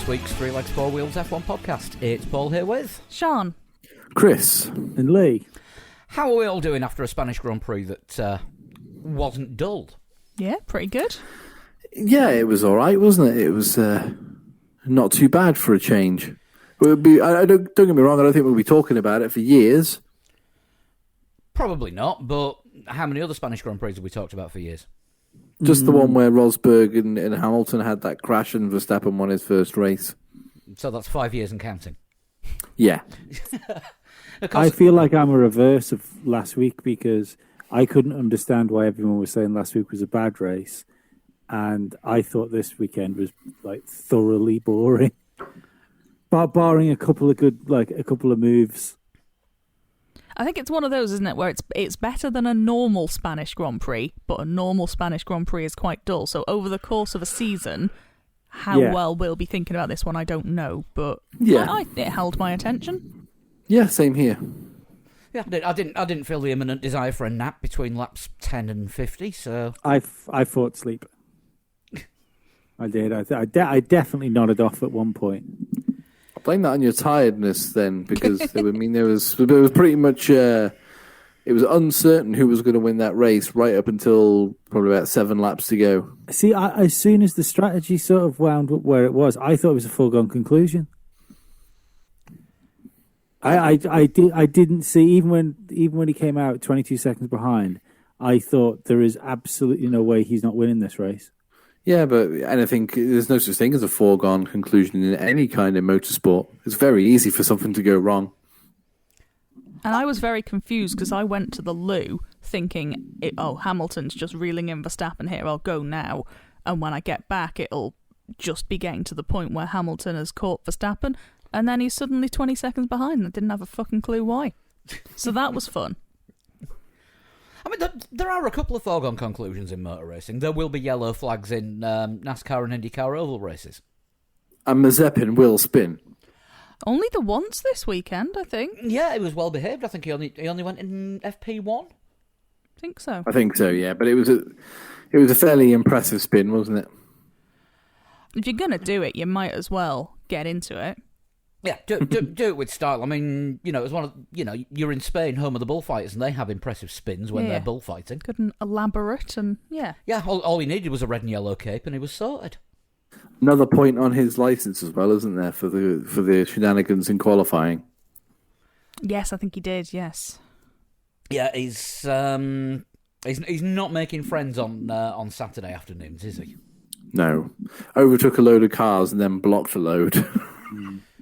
this week's Three Legs, Four Wheels F1 podcast. It's Paul here with Sean, Chris, and Lee. How are we all doing after a Spanish Grand Prix that wasn't dull? Yeah, pretty good. Yeah, it was all right, wasn't it? It was not too bad for a change. Don't get me wrong, I don't think we'll be talking about it for years. Probably not, but how many other Spanish Grand Prix have we talked about for years? Just the one where Rosberg and Hamilton had that crash and Verstappen won his first race. So that's 5 years and counting. Yeah. I feel like I'm a reverse of last week because I couldn't understand why everyone was saying last week was a bad race, and I thought this weekend was like thoroughly boring. But barring a couple of moves. I think it's one of those, isn't it, where it's better than a normal Spanish Grand Prix, but a normal Spanish Grand Prix is quite dull. So over the course of a season, how well we'll be thinking about this one, I don't know. But yeah, it held my attention. Yeah, same here. Yeah, I didn't feel the imminent desire for a nap between laps 10 and 50. So I fought sleep. I did. I definitely nodded off at one point. Blame that on your tiredness then, because there was pretty much it was uncertain who was going to win that race right up until probably about 7 laps to go. See, as soon as the strategy sort of wound up where it was, I thought it was a foregone conclusion. I didn't see even when he came out 22 seconds behind. I thought there is absolutely no way he's not winning this race. Yeah, and I think there's no such thing as a foregone conclusion in any kind of motorsport. It's very easy for something to go wrong. And I was very confused because I went to the loo thinking, Hamilton's just reeling in Verstappen here, I'll go now. And when I get back, it'll just be getting to the point where Hamilton has caught Verstappen, and then he's suddenly 20 seconds behind and I didn't have a fucking clue why. So that was fun. I mean, there are a couple of foregone conclusions in motor racing. There will be yellow flags in NASCAR and IndyCar oval races. And Mazepin will spin. Only the once this weekend, I think. Yeah, it was well behaved. I think he only went in FP1. I think so. I think so, yeah. But it was a fairly impressive spin, wasn't it? If you're going to do it, you might as well get into it. Yeah, do it with style. I mean, it's one of you're in Spain, home of the bullfighters, and they have impressive spins when they're bullfighting. Good and elaborate, and yeah. Yeah, all he needed was a red and yellow cape, and he was sorted. Another point on his license as well, isn't there, for the shenanigans in qualifying? Yes, I think he did. Yes. Yeah, he's not making friends on Saturday afternoons, is he? No, overtook a load of cars and then blocked a load.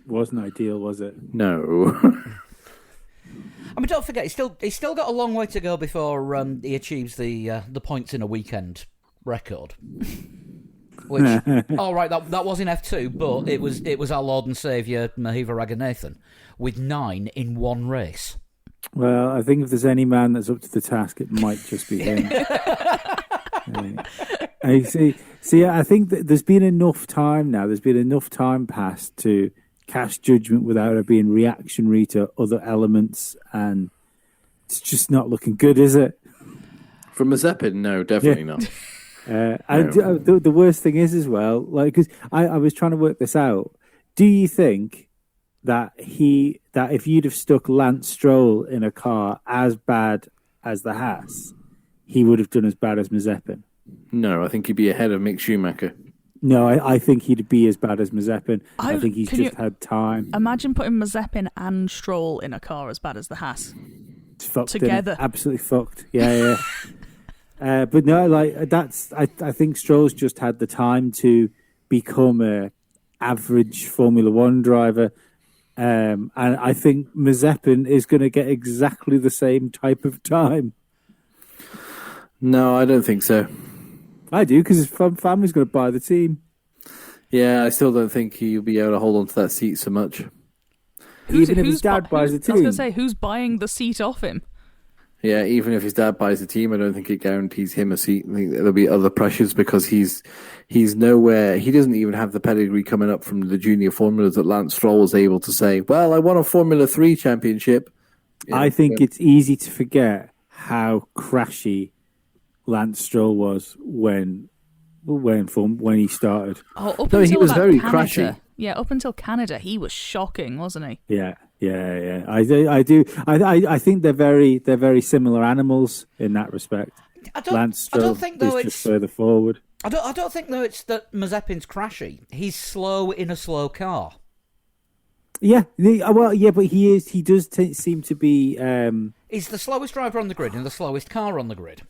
Wasn't ideal, was it? No. I mean, don't forget, he's still got a long way to go before he achieves the points in a weekend record. Which, all right, that was in F2, but it was our Lord and Saviour Mahiva Raghunathan with 9 in one race. Well, I think if there's any man that's up to the task, it might just be him. See, I think that there's been enough time now. There's been enough time passed to cast judgment without it being reactionary to other elements, and it's just not looking good, is it? From Mazepin, no, definitely not. And the worst thing is as well, like, because I was trying to work this out. Do you think that if you'd have stuck Lance Stroll in a car as bad as the Haas, he would have done as bad as Mazepin? No, I think he'd be ahead of Mick Schumacher. No, I think he'd be as bad as Mazepin. I think he's just had time. Imagine putting Mazepin and Stroll in a car as bad as the Haas. It's fucked together. Absolutely fucked. Yeah. But no, like that's. I think Stroll's just had the time to become a average Formula One driver, and I think Mazepin is going to get exactly the same type of time. No, I don't think so. I do, because his family's going to buy the team. Yeah, I still don't think he'll be able to hold on to that seat so much. Even if his dad buys the team. I was going to say, who's buying the seat off him? Yeah, even if his dad buys the team, I don't think it guarantees him a seat. I think there'll be other pressures because he's nowhere. He doesn't even have the pedigree coming up from the junior formulas that Lance Stroll was able to say, well, I won a Formula 3 championship. Yeah, I think it's easy to forget how crashy Lance Stroll was when he started. Oh, no, he was very crashy. Yeah, up until Canada, he was shocking, wasn't he? Yeah. I do. I think they're very similar animals in that respect. Lance Stroll is just further forward. I don't think though it's that Mazepin's crashy. He's slow in a slow car. Yeah, but he does seem to be. He's the slowest driver on the grid and the slowest car on the grid.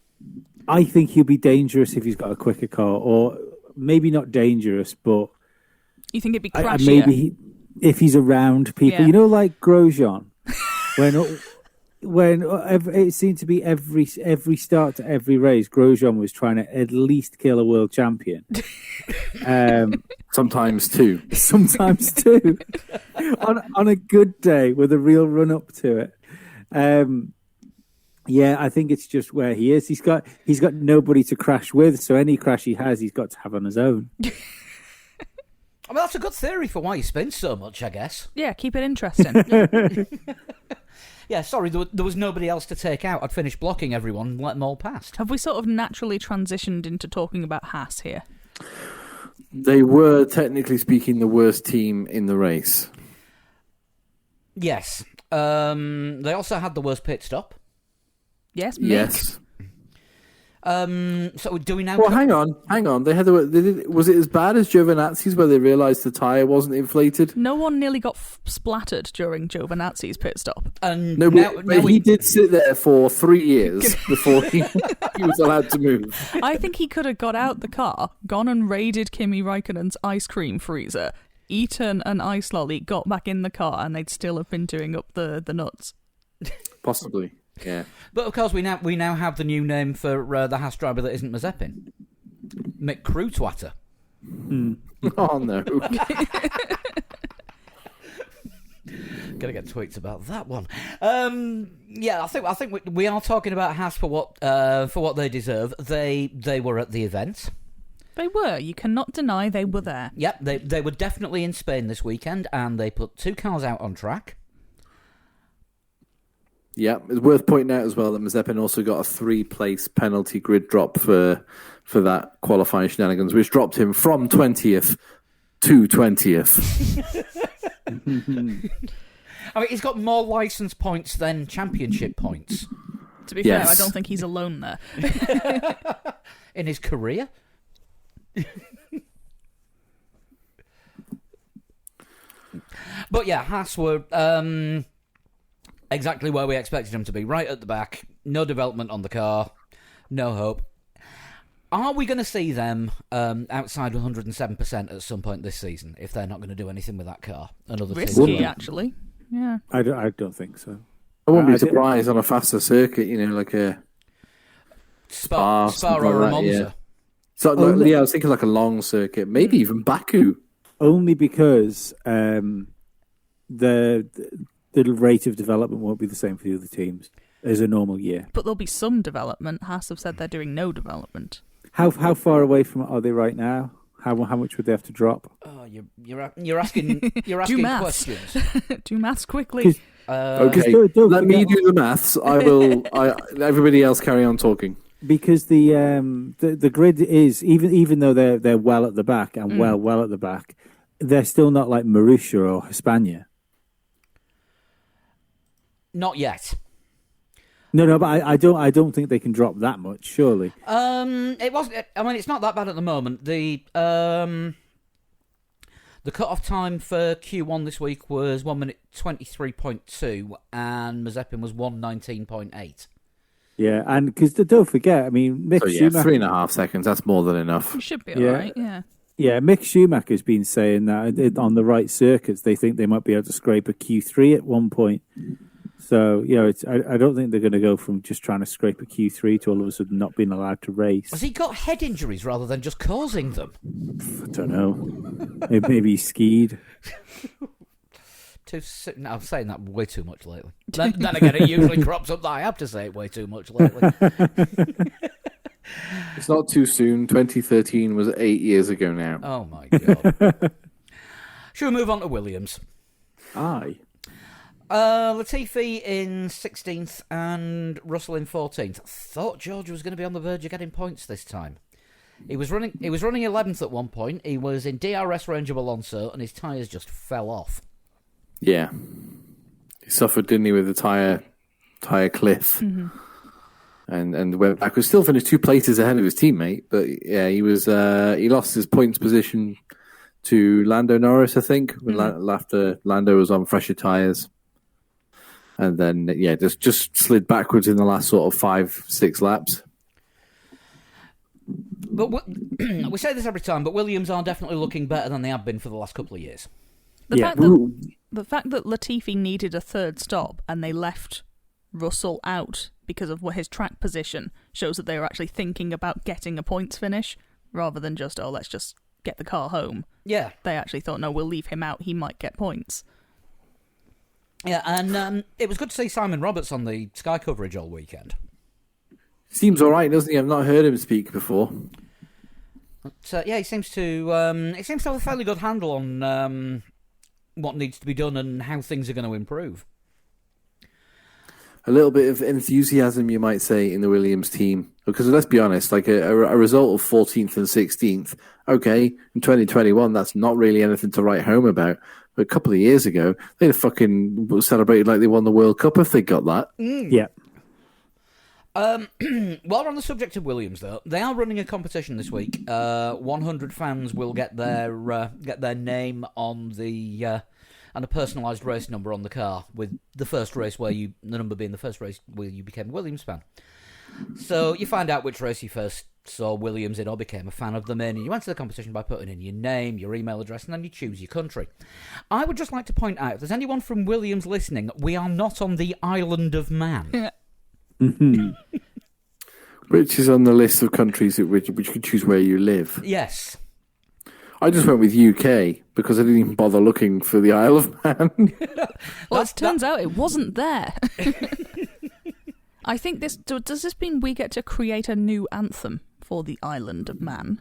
I think he'll be dangerous if he's got a quicker car, or maybe not dangerous, but you think it'd be crashier? Maybe if he's around people, like Grosjean, when it seemed to be every start to every race, Grosjean was trying to at least kill a world champion. Sometimes two. on a good day with a real run up to it. I think it's just where he is. He's got nobody to crash with, so any crash he has, he's got to have on his own. I mean, that's a good theory for why he spins so much, I guess. Yeah, keep it interesting. Yeah, sorry, there was nobody else to take out. I'd finished blocking everyone and let them all past. Have we sort of naturally transitioned into talking about Haas here? They were, technically speaking, the worst team in the race. Yes. They also had the worst pit stop. Yes, Mick. Yes. So do we now... Well, hang on. They was it as bad as Giovinazzi's where they realised the tyre wasn't inflated? No one nearly got splattered during Giovinazzi's pit stop. And no, but he did sit there for 3 years before he was allowed to move. I think he could have got out the car, gone and raided Kimi Räikkönen's ice cream freezer, eaten an ice lolly, got back in the car, and they'd still have been doing up the nuts. Possibly. Yeah, but of course we now have the new name for the Haas driver that isn't Mazepin, Mick Crewtwatter. Oh no! Gonna get tweets about that one. I think we are talking about Haas for what they deserve. They were at the event. They were. You cannot deny they were there. Yep, they were definitely in Spain this weekend, and they put 2 cars out on track. Yeah, it's worth pointing out as well that Mazepin also got a 3-place penalty grid drop for that qualifying shenanigans, which dropped him from 20th to 20th. I mean, he's got more licence points than championship points. To be fair, I don't think he's alone there. In his career? But yeah, Haas were... exactly where we expected them to be, right at the back, no development on the car, no hope. Are we going to see them outside 107% at some point this season if they're not going to do anything with that car? Risky, actually. Yeah. I don't think so. I wouldn't be surprised on a faster circuit, like a Spa or a Monza. Yeah. So, I was thinking like a long circuit, maybe even Baku. Only because the rate of development won't be the same for the other teams as a normal year. But there'll be some development. Haas have said they're doing no development. How far away from it are they right now? How much would they have to drop? Oh, you're asking questions. Do maths quickly. Okay, let me do the maths. Everybody else carry on talking. Because the grid is even though they're well at the back and well at the back, they're still not like Marussia or Hispania. Not yet. No, but I don't think they can drop that much. Surely. It was. I mean, it's not that bad at the moment. The cut-off time for Q1 this week was 1:23.2, and Mazepin was 1:19.8. Yeah, and because don't forget, I mean, Mick Schumacher, 3.5 seconds. That's more than enough. It should be all right. Yeah. Yeah, Mick Schumacher's been saying that on the right circuits, they think they might be able to scrape a Q3 at one point. So, I don't think they're going to go from just trying to scrape a Q3 to all of a sudden not being allowed to race. Has he got head injuries rather than just causing them? I don't know. Maybe he skied. I'm saying that way too much lately. Then again, it usually crops up that I have to say it way too much lately. It's not too soon. 2013 was 8 years ago now. Oh, my God. Should we move on to Williams? Aye. Latifi in 16th and Russell in 14th. Thought George was going to be on the verge of getting points this time. He was running 11th at one point. He was in DRS range of Alonso, and his tyres just fell off. Yeah. He suffered, didn't he, with the tyre cliff. Mm-hmm. And went back. Was still finished 2 places ahead of his teammate, but yeah, he was he lost his points position to Lando Norris, I think, after Lando was on fresher tyres. And then, yeah, just slid backwards in the last sort of 5-6 laps. But we say this every time, but Williams are definitely looking better than they have been for the last couple of years. The fact that Latifi needed a third stop and they left Russell out because of his track position shows that they were actually thinking about getting a points finish rather than just, let's just get the car home. Yeah. They actually thought, no, we'll leave him out, he might get points. Yeah, and it was good to see Simon Roberts on the Sky coverage all weekend. Seems all right, doesn't he? I've not heard him speak before. But, yeah, he seems to have a fairly good handle on what needs to be done and how things are going to improve. A little bit of enthusiasm, you might say, in the Williams team. Because let's be honest, like a result of 14th and 16th, okay, in 2021, that's not really anything to write home about. But a couple of years ago, they'd have fucking celebrated like they won the World Cup if they got that. Yeah. While we're on the subject of Williams, though, they are running a competition this week. 100 fans will get their name on the and a personalised race number on the car, with the first race the number being the first race where you became a Williams fan. So you find out which race you first saw Williams in or became a fan of them in, and you enter the competition by putting in your name, your email address, and then you choose your country. I would just like to point out, if there's anyone from Williams listening, we are not on the Island of Man. Which is on the list of countries which you can choose where you live. Yes. I just went with UK because I didn't even bother looking for the Isle of Man. Well, it turns out it wasn't there. I think does this mean we get to create a new anthem for the Island of Man?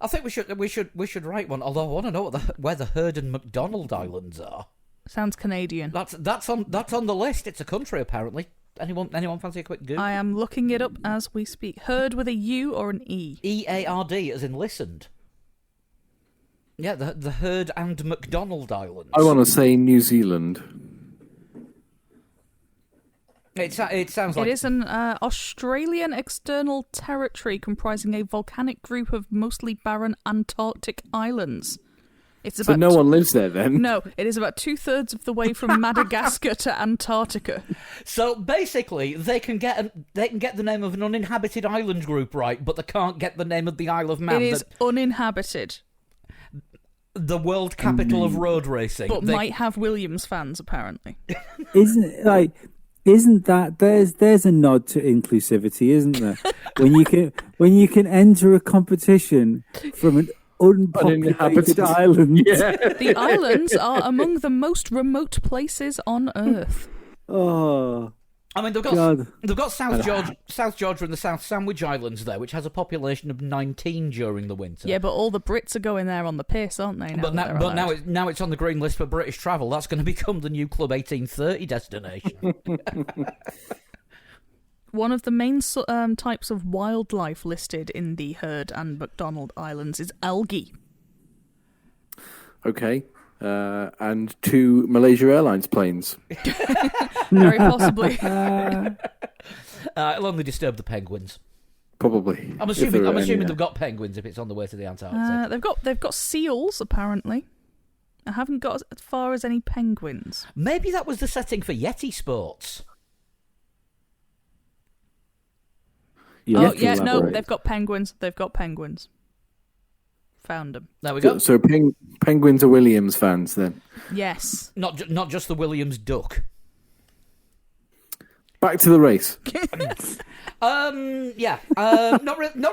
I think we should write one. Although I want to know where the Heard and McDonald Islands are. Sounds Canadian. That's on the list. It's a country apparently. Anyone fancy a quick Google? I am looking it up as we speak. Heard with a U or an E? EARD, as in listened. Yeah, the Heard and McDonald Islands. I want to say New Zealand. It sounds like... It is an Australian external territory comprising a volcanic group of mostly barren Antarctic islands. So no one lives there then? No, it is about 2/3 of the way from Madagascar to Antarctica. So basically, they can get the name of an uninhabited island group right, but they can't get the name of the Isle of Man. It is uninhabited. The world capital of road racing. But might have Williams fans, apparently. Isn't that there's a nod to inclusivity, isn't there? when you can enter a competition from an unpopulated island. Yeah. The islands are among the most remote places on Earth. Oh, I mean, they've got South Georgia and the South Sandwich Islands there, which has a population of 19 during the winter. Yeah, but all the Brits are going there on the piss, aren't they? Now it's on the green list for British travel. That's going to become the new Club 1830 destination. One of the main types of wildlife listed in the Heard and McDonald Islands is algae. Okay. And 2 Malaysia Airlines planes. Very possibly. It'll only disturb the penguins. Probably. I'm assuming they've got penguins if it's on the way to the Antarctic. They've got seals, apparently. I haven't got as far as any penguins. Maybe that was the setting for Yeti Sports. They've got penguins. They've got penguins. Found them. There we go. So penguins are Williams fans then? Yes. Not just the Williams duck. Back to the race. Not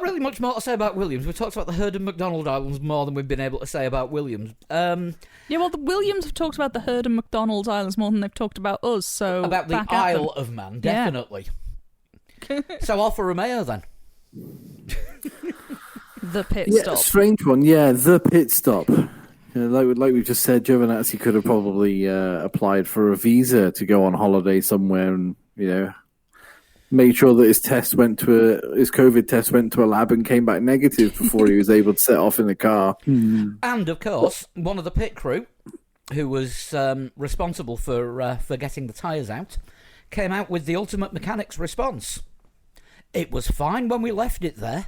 really much more to say about Williams. We talked about the Heard and McDonald Islands more than we've been able to say about Williams. The Williams have talked about the Heard and McDonald Islands more than they've talked about us. So about the Isle of Man, definitely. Yeah. So Alfa Romeo then. The pit stop. Strange one. Yeah, the pit stop. Like we just said, Giovinazzi could have probably applied for a visa to go on holiday somewhere and made sure that his COVID test went to a lab and came back negative before he was able to set off in the car. And of course, one of the pit crew, who was responsible for getting the tyres out, came out with the ultimate mechanics response. It was fine when we left it there.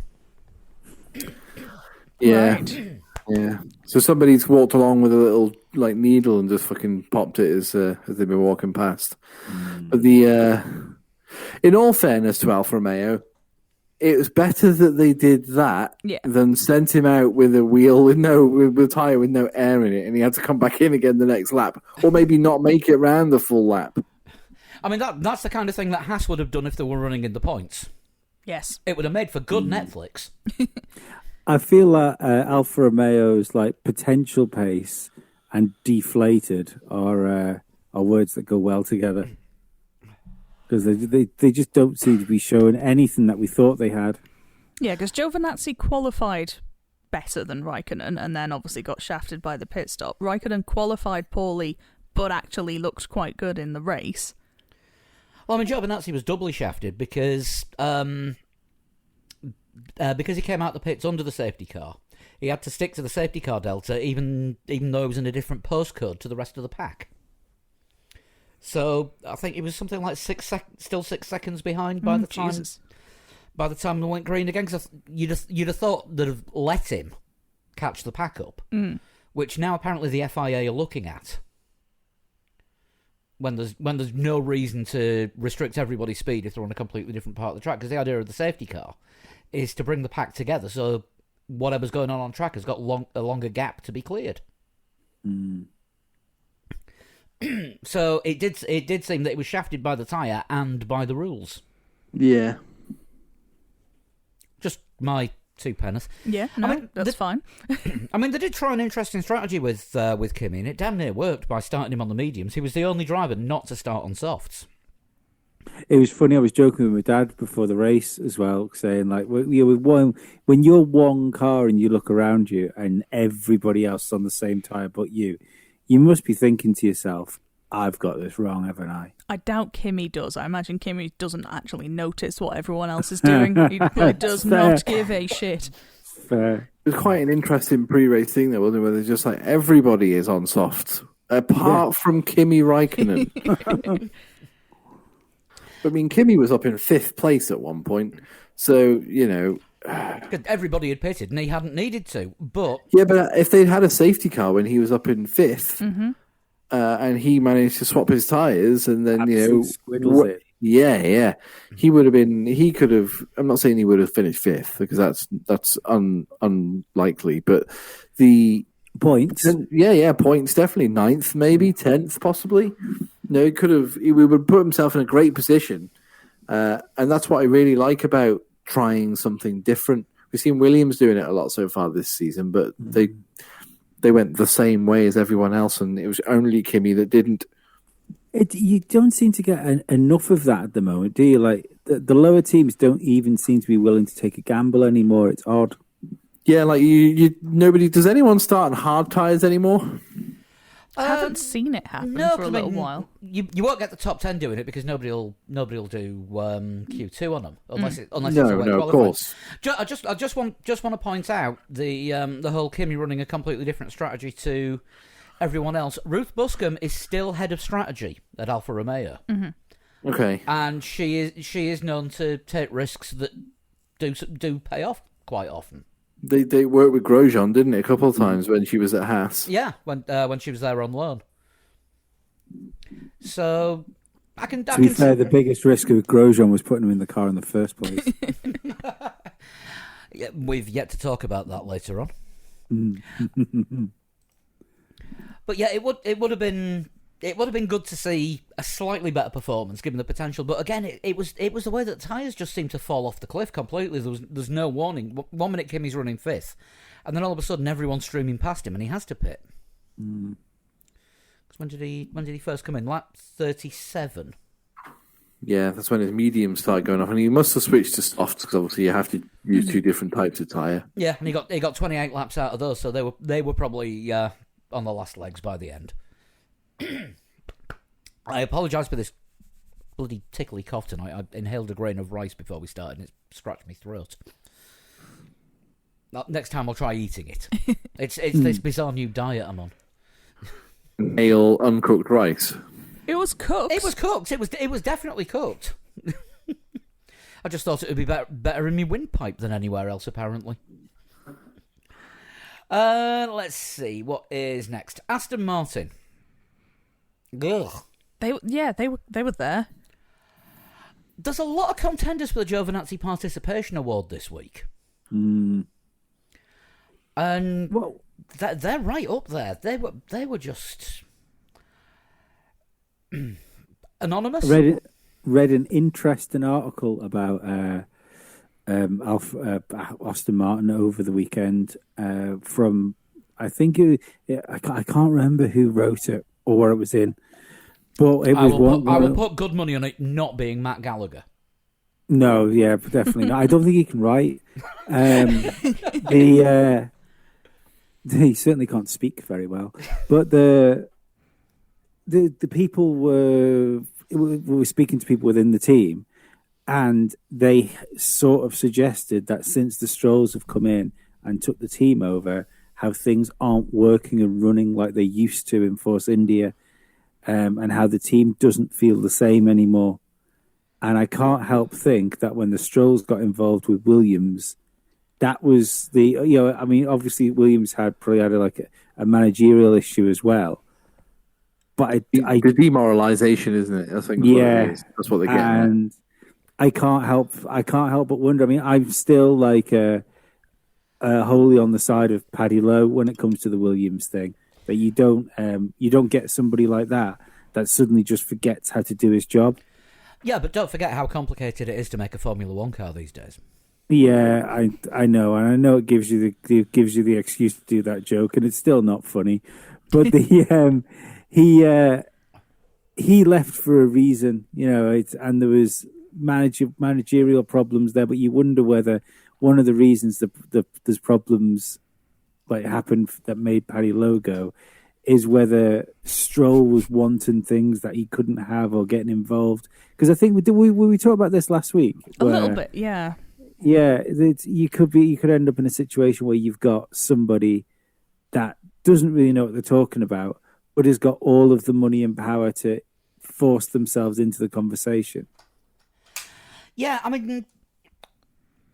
Yeah. Right. Yeah. So somebody's walked along with a little needle and just fucking popped it as they've been walking past. But in all fairness to Alfa Romeo, it was better that they did that than sent him out with a wheel with a tyre with no air in it, and he had to come back in again the next lap, or maybe not make it round the full lap. I mean, that's the kind of thing that Haas would have done if they were running in the points. Yes. It would have made for good Netflix. I feel like Alfa Romeo's potential pace and deflated are words that go well together, because they just don't seem to be showing anything that we thought they had. Yeah, because Giovinazzi qualified better than Raikkonen and then obviously got shafted by the pit stop. Raikkonen qualified poorly but actually looked quite good in the race. Well, I mean, Giovinazzi was doubly shafted because he came out the pits under the safety car. He had to stick to the safety car delta, even though he was in a different postcode to the rest of the pack. So I think it was something like 6 seconds behind by the time. Jesus. By the time they went green again, because you'd have thought they'd have let him catch the pack up, which now apparently the FIA are looking at. When there's no reason to restrict everybody's speed if they're on a completely different part of the track, because the idea of the safety car is to bring the pack together, so whatever's going on track has got a longer gap to be cleared. So it did seem that it was shafted by the tyre and by the rules. Yeah. Just my 2 pence. Yeah, no, I mean, that's fine. I mean, they did try an interesting strategy with Kimi, and it damn near worked by starting him on the mediums. He was the only driver not to start on softs. It was funny. I was joking with my dad before the race as well, saying when you're one car and you look around you and everybody else is on the same tyre but you must be thinking to yourself, I've got this wrong, haven't I? I doubt Kimi does. I imagine Kimi doesn't actually notice what everyone else is doing. He does not give a shit. Fair. It was quite an interesting pre-race thing, though, wasn't it? Where they're just everybody is on softs, apart from Kimi Raikkonen. I mean, Kimi was up in 5th place at one point, so, Everybody had pitted, and he hadn't needed to, but... Yeah, but if they'd had a safety car when he was up in 5th, and he managed to swap his tyres, and then, yeah, he would have been... He could have... I'm not saying he would have finished 5th, because that's unlikely, but the... Points? Yeah, points, definitely. 9th, maybe, 10th, possibly. No, he would put himself in a great position, and that's what I really like about trying something different. We've seen Williams doing it a lot so far this season, but they went the same way as everyone else, and it was only Kimi that didn't. You don't seem to get enough of that at the moment, do you? The lower teams don't even seem to be willing to take a gamble anymore. It's odd. Yeah, nobody. Does anyone start on hard tyres anymore? I haven't seen it happen for a little while. You won't get the top 10 doing it because nobody'll do Q2 on them unless it's of course. I just want to point out the whole Kimi running a completely different strategy to everyone else. Ruth Buscombe is still head of strategy at Alfa Romeo. Okay, and she is known to take risks that do pay off quite often. They worked with Grosjean, didn't it, a couple of times when she was at Haas? Yeah, when she was there on loan. So I can. To be fair, the biggest risk of Grosjean was putting him in the car in the first place. Yeah, we've yet to talk about that later on. But yeah, it would have been good to see a slightly better performance given the potential. But again, it was the way that tyres just seemed to fall off the cliff completely. There's no warning. 1 minute Kimi's running 5th, and then all of a sudden everyone's streaming past him, and he has to pit. When did he first come in? Lap 37. Yeah, that's when his mediums started going off, and he must have switched to softs because obviously you have to use 2 different types of tyre. Yeah, and he got 28 laps out of those, so they were probably on the last legs by the end. I apologise for this bloody tickly cough tonight. I inhaled a grain of rice before we started, and it scratched my throat. Next time I'll try eating it. It's this bizarre new diet I'm on. Ale uncooked rice. It was cooked. It was cooked. It was definitely cooked. I just thought it would be better in my windpipe than anywhere else, apparently. Let's see what is next. Aston Martin. Ugh. They were there. There's a lot of contenders for the Giovinazzi Participation Award this week. Mm. And they're right up there. They were just anonymous. Read an interesting article about Aston Martin over the weekend from, I think I can't remember who wrote it or where it was in, but it was I will put good money on it not being Matt Gallagher. No, yeah, definitely not. I don't think he can write. He certainly can't speak very well. But the people were speaking to people within the team, and they sort of suggested that since the Strolls have come in and took the team over, how things aren't working and running like they used to in Force India, and how the team doesn't feel the same anymore. And I can't help think that when the Strolls got involved with Williams, that was obviously Williams probably had a managerial issue as well. But the demoralization, isn't it? I think that's what they're getting. And I can't help but wonder. I mean, I'm still wholly on the side of Paddy Lowe when it comes to the Williams thing. But you don't get somebody like that suddenly just forgets how to do his job. Yeah, but don't forget how complicated it is to make a Formula One car these days. Yeah, I know, and I know it gives you the excuse to do that joke, and it's still not funny. But he left for a reason, and there was managerial problems there. But you wonder whether one of the reasons there's problems like happened that made Paddy Lowe go is whether Stroll was wanting things that he couldn't have or getting involved. Because I think we talked about this last week. A little bit, yeah. Yeah, you could end up in a situation where you've got somebody that doesn't really know what they're talking about, but has got all of the money and power to force themselves into the conversation. Yeah, I mean,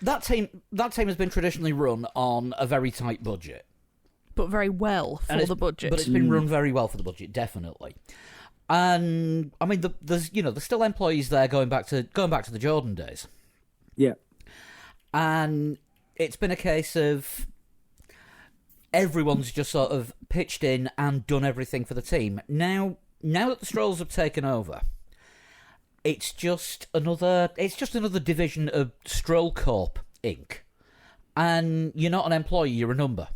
that team has been traditionally run on a very tight budget. But very well for the budget. But it's been run very well for the budget, definitely. And I mean, there's still employees there going back to the Jordan days. Yeah, and it's been a case of everyone's just sort of pitched in and done everything for the team. Now that the Strolls have taken over, it's just another division of Stroll Corp Inc. And you're not an employee, you're a number.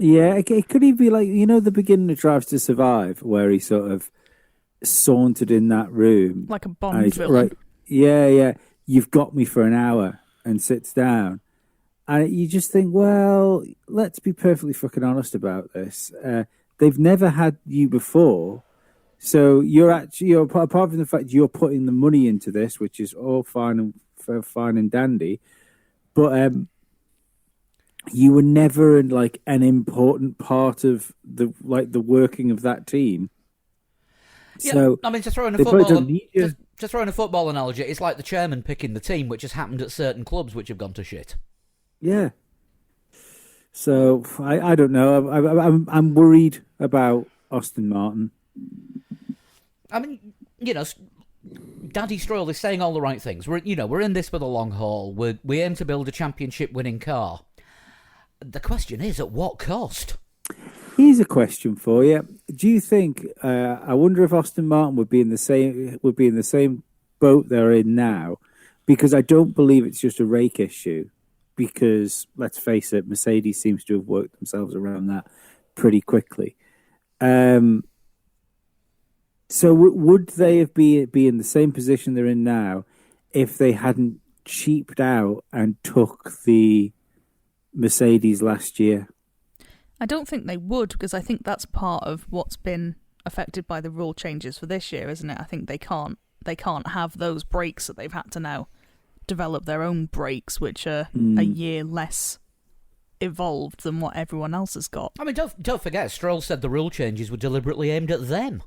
Yeah, it could even be like, the beginning of Drive to Survive, where he sort of sauntered in that room. Like a Bond villain. Right, yeah, you've got me for an hour, and sits down. And you just think, well, let's be perfectly fucking honest about this. They've never had you before, so you're apart from the fact you're putting the money into this, which is all fine and dandy, but you were never an important part of the working of that team. Yeah, so I mean, to throw in a football analogy, it's like the chairman picking the team, which has happened at certain clubs which have gone to shit. Yeah. So I don't know. I'm worried about Aston Martin. I mean, Daddy Stroll is saying all the right things. We're in this for the long haul. We aim to build a championship-winning car. The question is, at what cost? Here's a question for you. Do you think? I wonder if Aston Martin would be in the same boat they're in now, because I don't believe it's just a rake issue. Because let's face it, Mercedes seems to have worked themselves around that pretty quickly. So would they have be in the same position they're in now if they hadn't cheaped out and took the Mercedes last year? I don't think they would, because I think that's part of what's been affected by the rule changes for this year, isn't it? I think they can't have those brakes that they've had to now develop their own brakes, which are a year less evolved than what everyone else has got. I mean, don't forget, Stroll said the rule changes were deliberately aimed at them.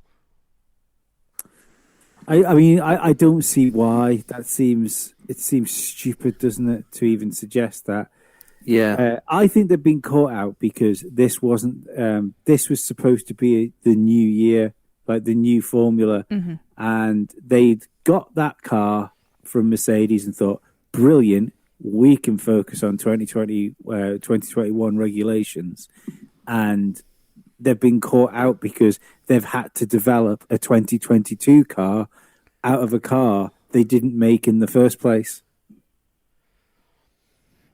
I mean, I don't see why. It seems stupid, doesn't it, to even suggest that? Yeah. I think they've been caught out because this wasn't. This was supposed to be the new year, like the new formula, and they'd got that car from Mercedes and thought, brilliant, we can focus on 2021 regulations, and they've been caught out because they've had to develop a 2022 car out of a car they didn't make in the first place.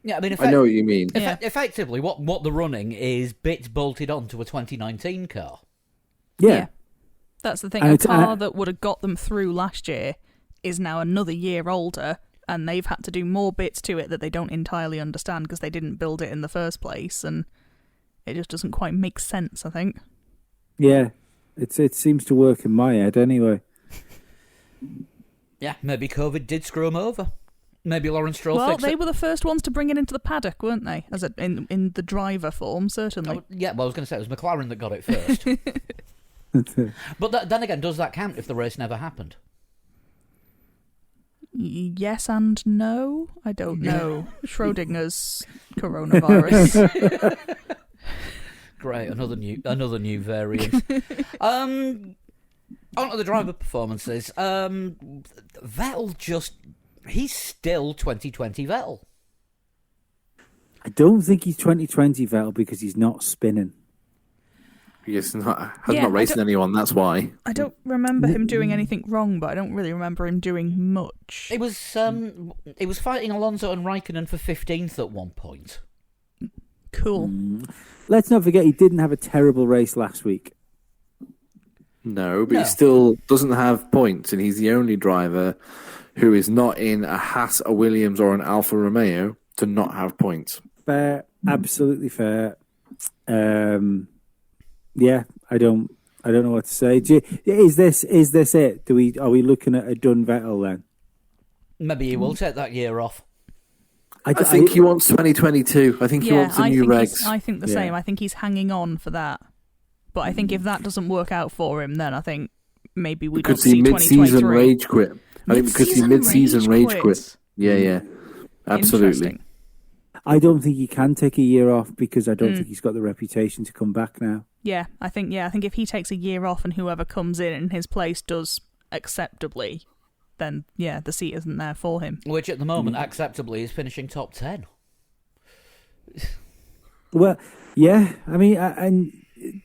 Yeah, I mean, I know what you mean. Effectively, what they're running is bits bolted onto a 2019 car. Yeah. That's the thing. A car that would have got them through last year is now another year older, and they've had to do more bits to it that they don't entirely understand because they didn't build it in the first place, and it just doesn't quite make sense, I think. Yeah, it seems to work in my head anyway. Yeah, maybe COVID did screw them over. Maybe Lawrence Stroll fixed it. They were the first ones to bring it into the paddock, weren't they? In the driver form, certainly. Oh, yeah, well, I was going to say it was McLaren that got it first. But then again, does that count if the race never happened? Yes and no. I don't know. Schrodinger's coronavirus. Great, another new variant. On to the driver performances. Vettel he's still 2020 Vettel. I don't think he's 2020 Vettel because he's not spinning. He's not racing anyone, that's why. I don't remember him doing anything wrong, but I don't really remember him doing much. It was fighting Alonso and Raikkonen for 15th at one point. Cool. Let's not forget he didn't have a terrible race last week. No, but he still doesn't have points, and he's the only driver who is not in a Haas, a Williams, or an Alfa Romeo to not have points. Fair, absolutely fair. Yeah, I don't know what to say. Is this it? Are we looking at a done Vettel then? Maybe he will take that year off. I think he wants 2022. I think he wants the new regs. I think the same. I think he's hanging on for that. But I think if that doesn't work out for him, then I think maybe we don't see 2023. Mid-season rage quit. I think we could see mid-season rage quit. Yeah, absolutely. I don't think he can take a year off because I don't think he's got the reputation to come back now. Yeah, I think if he takes a year off and whoever comes in his place does acceptably, then the seat isn't there for him. Which at the moment, acceptably, is finishing top 10. Well, yeah, I mean, and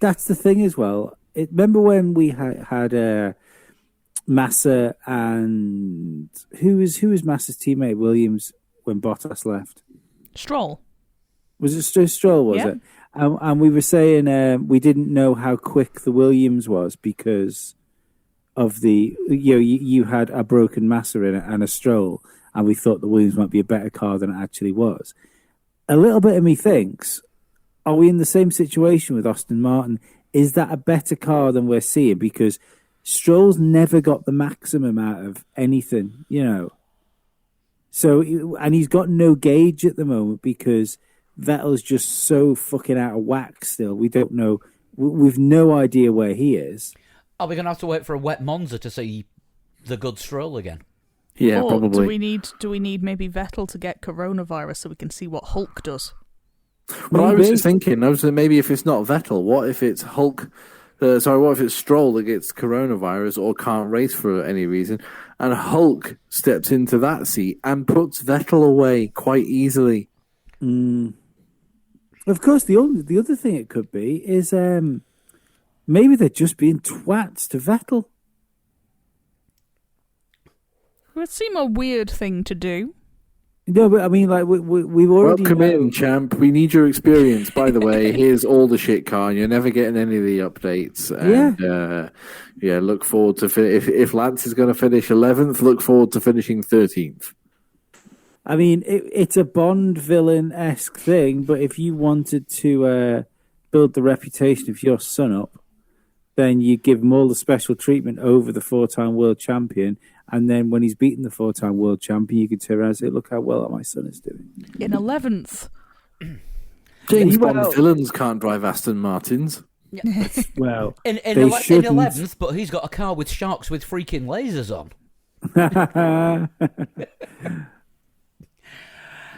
that's the thing as well. Remember when we had Massa and who was Massa's teammate Williams when Bottas left? Stroll. Was it Stroll? Was it? And we were saying we didn't know how quick the Williams was because of the you had a broken Massa in it and a Stroll, and we thought the Williams might be a better car than it actually was. A little bit of me thinks, are we in the same situation with Aston Martin? Is that a better car than we're seeing? Because Stroll's never got the maximum out of anything, So, and he's got no gauge at the moment because Vettel's just so fucking out of whack still. We don't know. We've no idea where he is. Are we going to have to wait for a wet Monza to see the good Stroll again? Yeah, or probably. Do we need maybe Vettel to get coronavirus so we can see what Hulk does? Well, I was just thinking, maybe if it's not Vettel, what if it's Hulk? What if it's Stroll that gets coronavirus or can't race for any reason, and Hulk steps into that seat and puts Vettel away quite easily? Of course, the other thing it could be is maybe they're just being twats to Vettel. It would seem a weird thing to do. No, but I mean, like we've already. Welcome in, champ. We need your experience. By the way, here's all the shit car, and you're never getting any of the updates. And, look forward to if Lance is going to finish 11th. Look forward to finishing 13th. I mean, it's a Bond villain-esque thing, but if you wanted to build the reputation of your son up, then you give him all the special treatment over the 4-time world champion. And then when he's beaten the 4-time world champion, you can turn around and say, look how well my son is doing. In 11th. James Bond villains can't drive Aston Martins. Yeah. Well, in 11th, but he's got a car with sharks with freaking lasers on.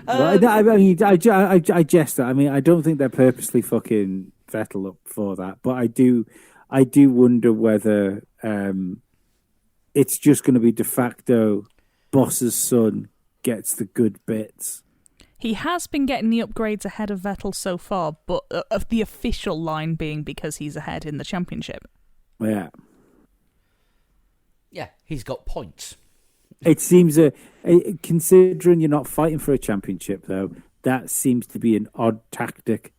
I mean, I jest that. I mean, I don't think they're purposely fucking Vettel up for that, but I do wonder whether it's just going to be de facto boss's son gets the good bits. He has been getting the upgrades ahead of Vettel so far, but of the official line being because he's ahead in the championship. Yeah. Yeah, he's got points. It seems, considering you're not fighting for a championship, though, that seems to be an odd tactic.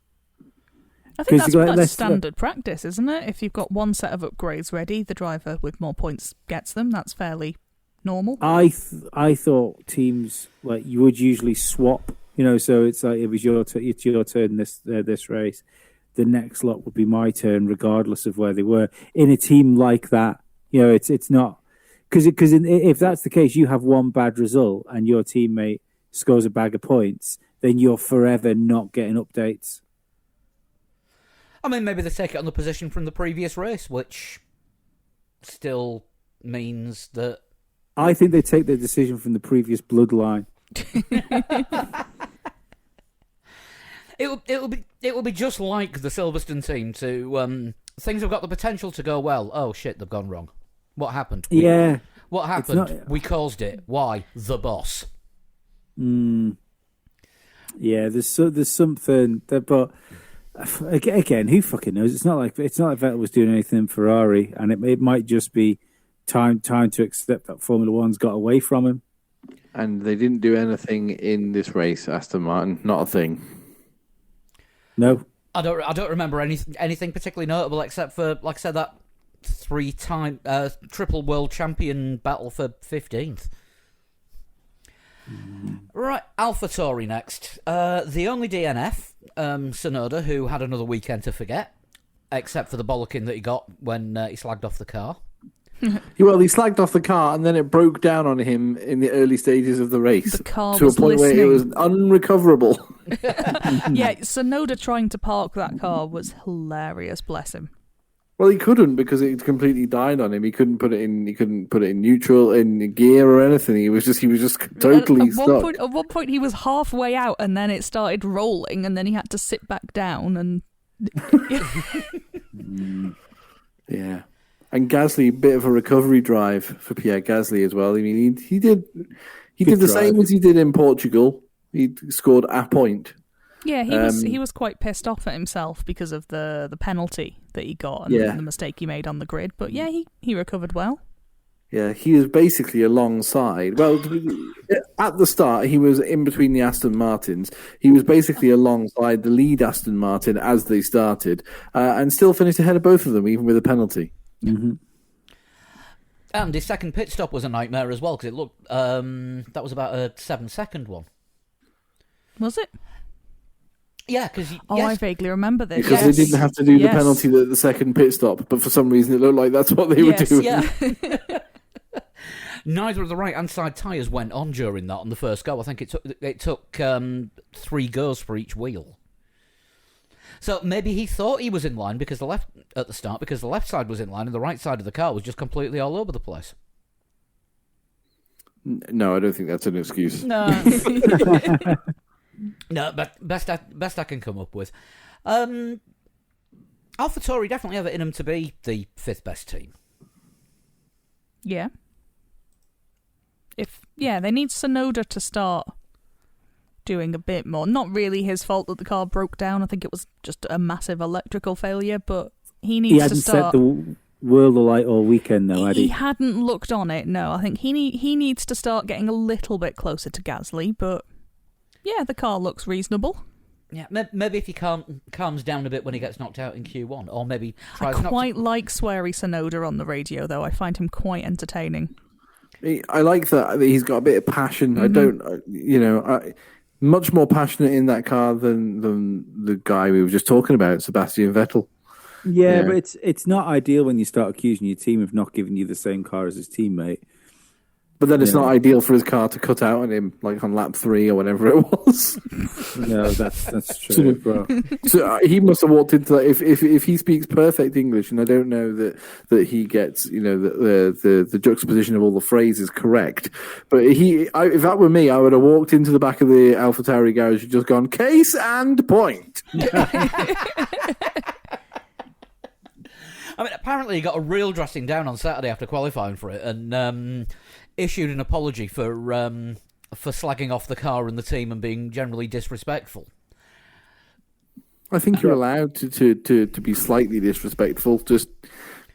I think that's standard practice, isn't it? If you've got one set of upgrades ready, the driver with more points gets them. That's fairly normal. I thought teams, like, you would usually swap, so it's like it was it's your turn this race. The next lot would be my turn, regardless of where they were. In a team like that, it's not... Because if that's the case, you have one bad result and your teammate scores a bag of points, then you're forever not getting updates. I mean, maybe they take it on the position from the previous race, which still means that... I think they take their decision from the previous bloodline. It will be just like the Silverstone team to... things have got the potential to go well. Oh, shit, they've gone wrong. What happened? What happened? We caused it. Why? The boss. Yeah, there's something that, but again, who fucking knows? It's not like Vettel was doing anything in Ferrari, and it might just be time to accept that Formula One's got away from him. And they didn't do anything in this race, Aston Martin. Not a thing. No, I don't remember anything particularly notable except for, like I said, that 3-time triple world champion battle for 15th. Right, AlphaTauri next. The only DNF, Tsunoda, who had another weekend to forget, except for the bollocking that he got when he slagged off the car. Well, he slagged off the car and then it broke down on him in the early stages of the race. The car to was a point listening. where it was unrecoverable. Yeah, Tsunoda trying to park that car was hilarious, bless him. Well, he couldn't because it completely died on him. He couldn't put it in. He couldn't put it in neutral, in gear, or anything. He was just totally stuck. At one point, he was halfway out, and then it started rolling, and then he had to sit back down. And yeah, and Gasly, a bit of a recovery drive for Pierre Gasly as well. I mean, he did the same as he did in Portugal. He scored a point. Yeah, he was quite pissed off at himself because of the penalty that he got and the mistake he made on the grid. But yeah, he recovered well. Yeah, he was basically alongside. Well, at the start, he was in between the Aston Martins. He was basically alongside the lead Aston Martin as they started, and still finished ahead of both of them, even with a penalty. Mm-hmm. And his second pit stop was a nightmare as well, because it looked that was about a 7-second one. Was it? Yeah, because I vaguely remember this. Because they didn't have to do the penalty at the second pit stop, but for some reason it looked like that's what they were doing. Yeah. Neither of the right-hand side tyres went on during that on the first go. I think it took 3 goes for each wheel. So maybe he thought he was in line because the left side was in line and the right side of the car was just completely all over the place. No, I don't think that's an excuse. No. No, but best I can come up with. AlphaTauri definitely have it in them to be the 5th best team. Yeah. They need Tsunoda to start doing a bit more. Not really his fault that the car broke down. I think it was just a massive electrical failure, but he needs to start... He hadn't set the world alight all weekend, though, had he? He hadn't looked on it, no. I think he needs to start getting a little bit closer to Gasly, but... Yeah, the car looks reasonable. Yeah, maybe if he calms down a bit when he gets knocked out in Q1, or maybe tries I quite like sweary Tsunoda on the radio, though. I find him quite entertaining. I like that he's got a bit of passion. Mm-hmm. I don't, much more passionate in that car than the guy we were just talking about, Sebastian Vettel. Yeah, but it's not ideal when you start accusing your team of not giving you the same car as his teammate. But then it's not ideal for his car to cut out on him, like on lap 3 or whatever it was. No, that's true, bro. So he must have walked into that. If he speaks perfect English, and I don't know that he gets the juxtaposition of all the phrases correct, but if that were me, I would have walked into the back of the AlphaTauri garage and just gone case and point. I mean, apparently he got a real dressing down on Saturday after qualifying for it, and issued an apology for slagging off the car and the team and being generally disrespectful. I think you're allowed to be slightly disrespectful, just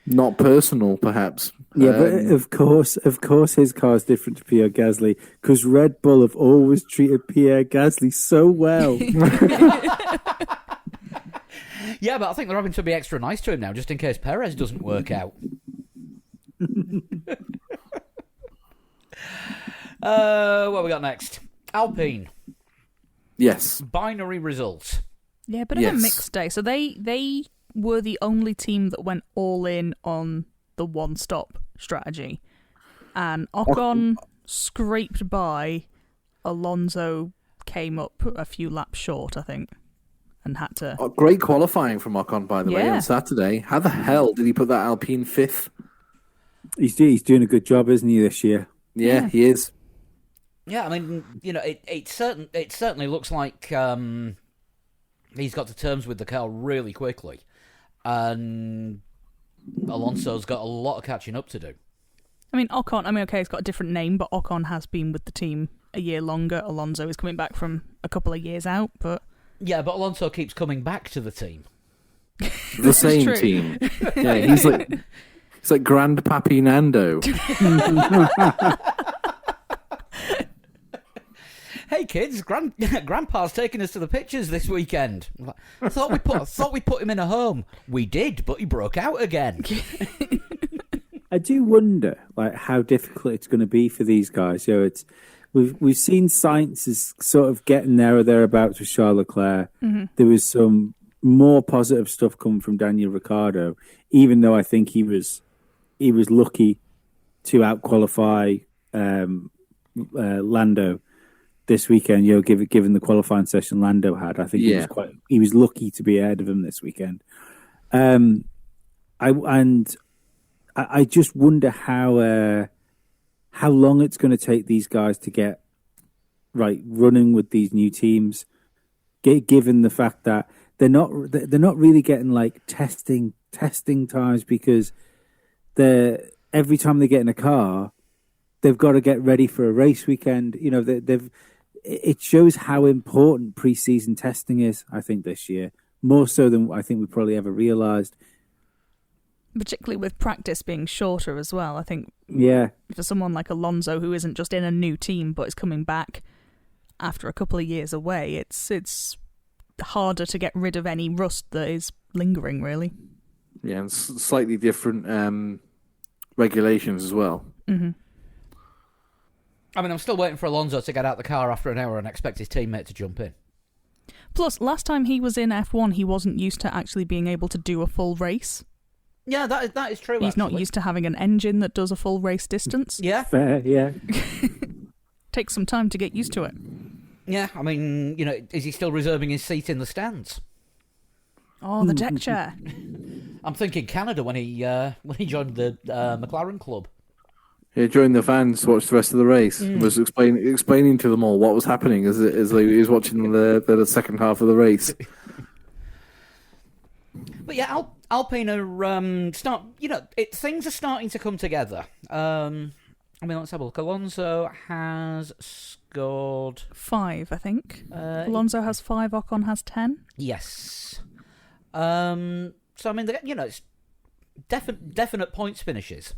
not personal, perhaps. Yeah, but of course, his car is different to Pierre Gasly because Red Bull have always treated Pierre Gasly so well. Yeah, but I think they're having to be extra nice to him now, just in case Perez doesn't work out. What we got next? Alpine. Yes. Binary results. Yeah, bit of a mixed day. So they were the only team that went all in on the one-stop strategy. And Ocon scraped by. Alonso came up a few laps short, I think, and had to... great qualifying from Ocon, by the way, on Saturday. How the hell did he put that Alpine 5th? He's doing a good job, isn't he, this year? Yeah, he is. Yeah, I mean, it certainly looks like he's got to terms with the car really quickly, and Alonso's got a lot of catching up to do. I mean, Ocon, he's got a different name, but Ocon has been with the team a year longer. Alonso is coming back from a couple of years out, but... Yeah, but Alonso keeps coming back to the team. The same team. Yeah, he's like Grandpappy Nando. Hey kids, Grandpa's taking us to the pictures this weekend. I thought we put him in a home. We did, but he broke out again. I do wonder, how difficult it's going to be for these guys. We've seen Sainz is sort of getting there or thereabouts with Charles Leclerc. Mm-hmm. There was some more positive stuff coming from Daniel Ricciardo, even though I think he was lucky to outqualify Lando this weekend. Given the qualifying session Lando had, I think he was lucky to be ahead of him this weekend. I just wonder how long it's going to take these guys to get running with these new teams, given the fact that they're not really getting testing times, because every time they get in a car, they've got to get ready for a race weekend. It shows how important pre-season testing is, I think, this year, more so than I think we probably ever realised. Particularly with practice being shorter as well, I think. Yeah. For someone like Alonso, who isn't just in a new team but is coming back after a couple of years away, it's harder to get rid of any rust that is lingering, really. Yeah, and slightly different regulations as well. Mm-hmm. I mean, I'm still waiting for Alonso to get out the car after an hour and expect his teammate to jump in. Plus, last time he was in F1, he wasn't used to actually being able to do a full race. Yeah, that is true. He's not used to having an engine that does a full race distance. Yeah. Fair, yeah. Takes some time to get used to it. Yeah, I mean, is he still reserving his seat in the stands? Oh, the deck chair. I'm thinking Canada when he joined the McLaren club. Yeah, joined the fans, watched the rest of the race, was explaining to them all what was happening as he was watching the second half of the race. But yeah, Alpine are things are starting to come together. Let's have a look. Alonso has scored 5, I think. Alonso has 5. Ocon has 10. Yes. So I mean, it's definite points finishes.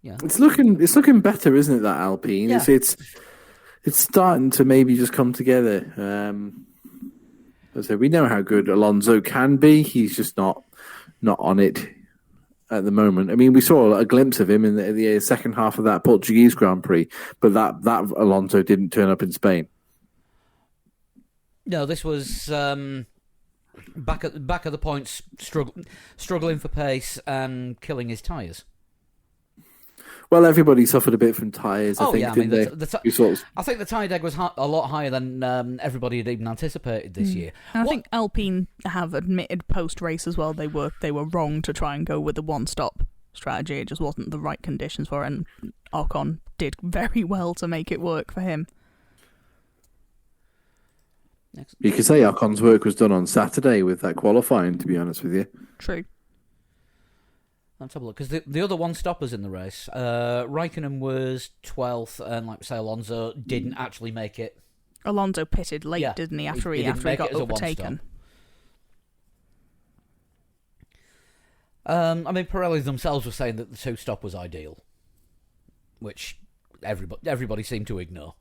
Yeah, it's looking better, isn't it? That Alpine, yeah. It's starting to maybe just come together. So we know how good Alonso can be. He's just not on it at the moment. I mean, we saw a glimpse of him in the second half of that Portuguese Grand Prix, but that Alonso didn't turn up in Spain. No, this was back at the points, struggling for pace and killing his tyres. Well, everybody suffered a bit from tyres, I think, yeah, didn't they? I think the tyre deg was a lot higher than everybody had even anticipated this year. And I think Alpine have admitted post-race as well they were wrong to try and go with the one-stop strategy. It just wasn't the right conditions for it, and Ocon did very well to make it work for him. You could say Ocon's work was done on Saturday with that qualifying, to be honest with you. True. Let's have a look, because the other one-stoppers in the race, Raikkonen was 12th, and like we say, Alonso didn't actually make it. Alonso pitted late, didn't he, after he got overtaken? I mean, Pirelli themselves were saying that the two-stop was ideal, which everybody seemed to ignore.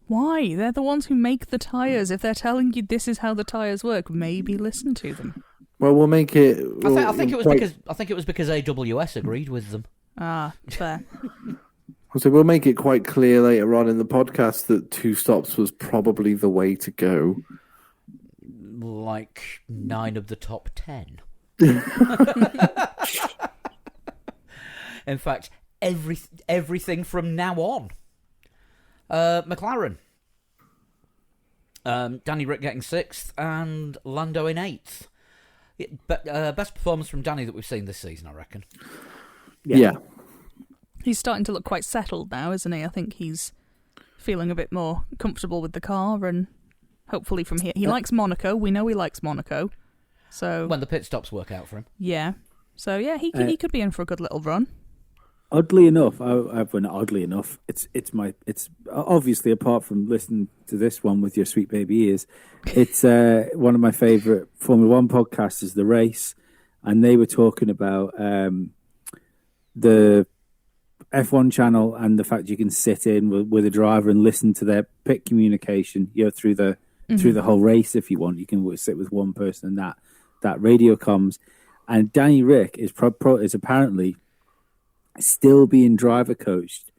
Why? They're the ones who make the tyres. If they're telling you this is how the tyres work, maybe listen to them. Well, we'll make it. I think it was because AWS agreed with them. Ah, fair. So we'll make it quite clear later on in the podcast that two stops was probably the way to go. Like 9 of the top 10. In fact, everything from now on. McLaren. Danny Rick getting 6th and Lando in 8th. Best performance from Danny that we've seen this season, I reckon. Yeah. He's starting to look quite settled now, isn't he? I think he's feeling a bit more comfortable with the car, and hopefully from here... He likes Monaco. We know he likes Monaco. So when the pit stops work out for him. Yeah. So, yeah, he could be in for a good little run. Oddly enough, it's obviously, apart from listening to this one with your sweet baby ears, it's one of my favourite Formula One podcasts is The Race, and they were talking about the F1 channel and the fact you can sit in with a driver and listen to their pit communication, through the whole race if you want. You can sit with one person and that radio comms. And Danny Rick is apparently still being driver coached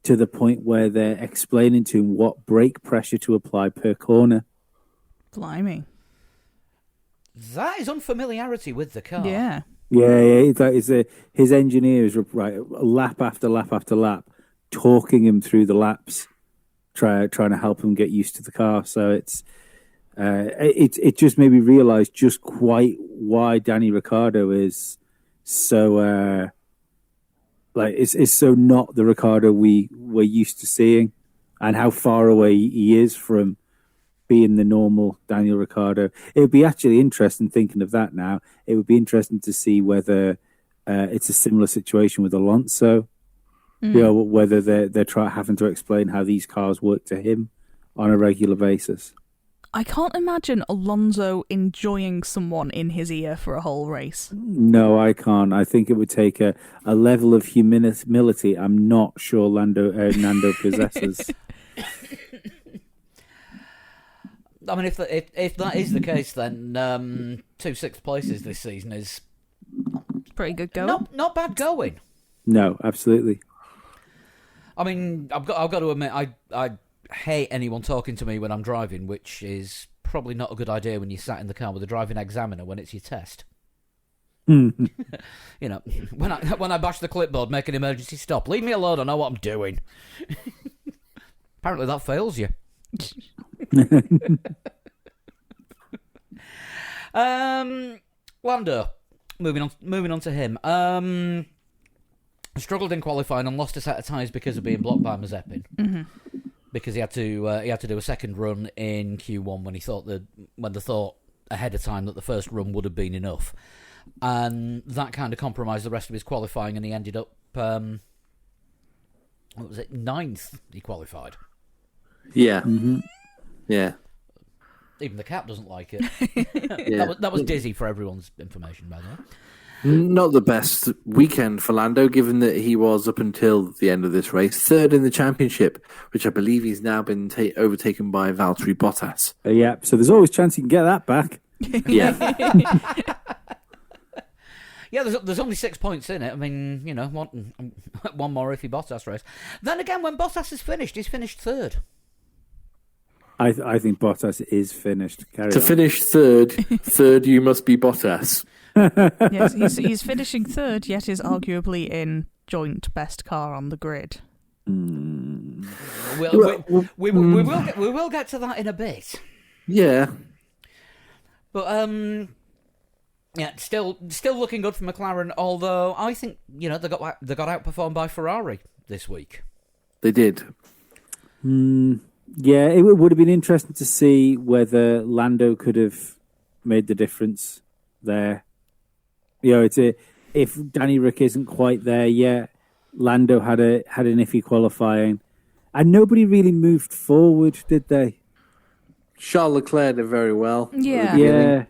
to the point where they're explaining to him what brake pressure to apply per corner. Blimey. That is unfamiliarity with the car. Yeah. Yeah. His engineers right lap after lap after lap, talking him through the laps, trying to help him get used to the car. So it just made me realise just quite why Danny Ricciardo is so it's so not the Ricciardo we're used to seeing, and how far away he is from being the normal Daniel Ricciardo. It would be actually interesting, thinking of that now, it would be interesting to see whether it's a similar situation with Alonso, whether they're having to explain how these cars work to him on a regular basis. I can't imagine Alonso enjoying someone in his ear for a whole race. No, I can't. I think it would take a level of humility I'm not sure Nando possesses. I mean, if that is the case, then 2 6th places this season is pretty good going. Not bad going. No, absolutely. I mean, I've got to admit, I hate anyone talking to me when I'm driving, which is probably not a good idea when you sat in the car with a driving examiner when it's your test. When I bash the clipboard, make an emergency stop. Leave me alone. I know what I'm doing. Apparently, that fails you. Lando, moving on to him. Struggled in qualifying and lost a set of tyres because of being blocked by Mazepin. Mm-hmm. Because he had to do a second run in Q1 when they thought ahead of time that the first run would have been enough, and that kind of compromised the rest of his qualifying, and he ended up 9th. He qualified. Yeah. Mm-hmm. Yeah. Even the cap doesn't like it. Yeah. That was dizzy for everyone's information, by the way. Not the best weekend for Lando, given that he was, up until the end of this race, 3rd in the championship, which I believe he's now been overtaken by Valtteri Bottas. Yeah, so there's always a chance you can get that back. Yeah. Yeah, there's only 6 points in it. I mean, one more if he Bottas race. Then again, when Bottas is finished, he's finished 3rd. I think Bottas is finished. To finish third, you must be Bottas. Yes, he's finishing third, yet is arguably in joint best car on the grid. We will get to that in a bit. Yeah. But yeah, still looking good for McLaren. Although I think they got outperformed by Ferrari this week. They did. Yeah, it would have been interesting to see whether Lando could have made the difference there. If Danny Rick isn't quite there yet, Lando had an iffy qualifying, and nobody really moved forward, did they? Charles Leclerc did very well. Yeah.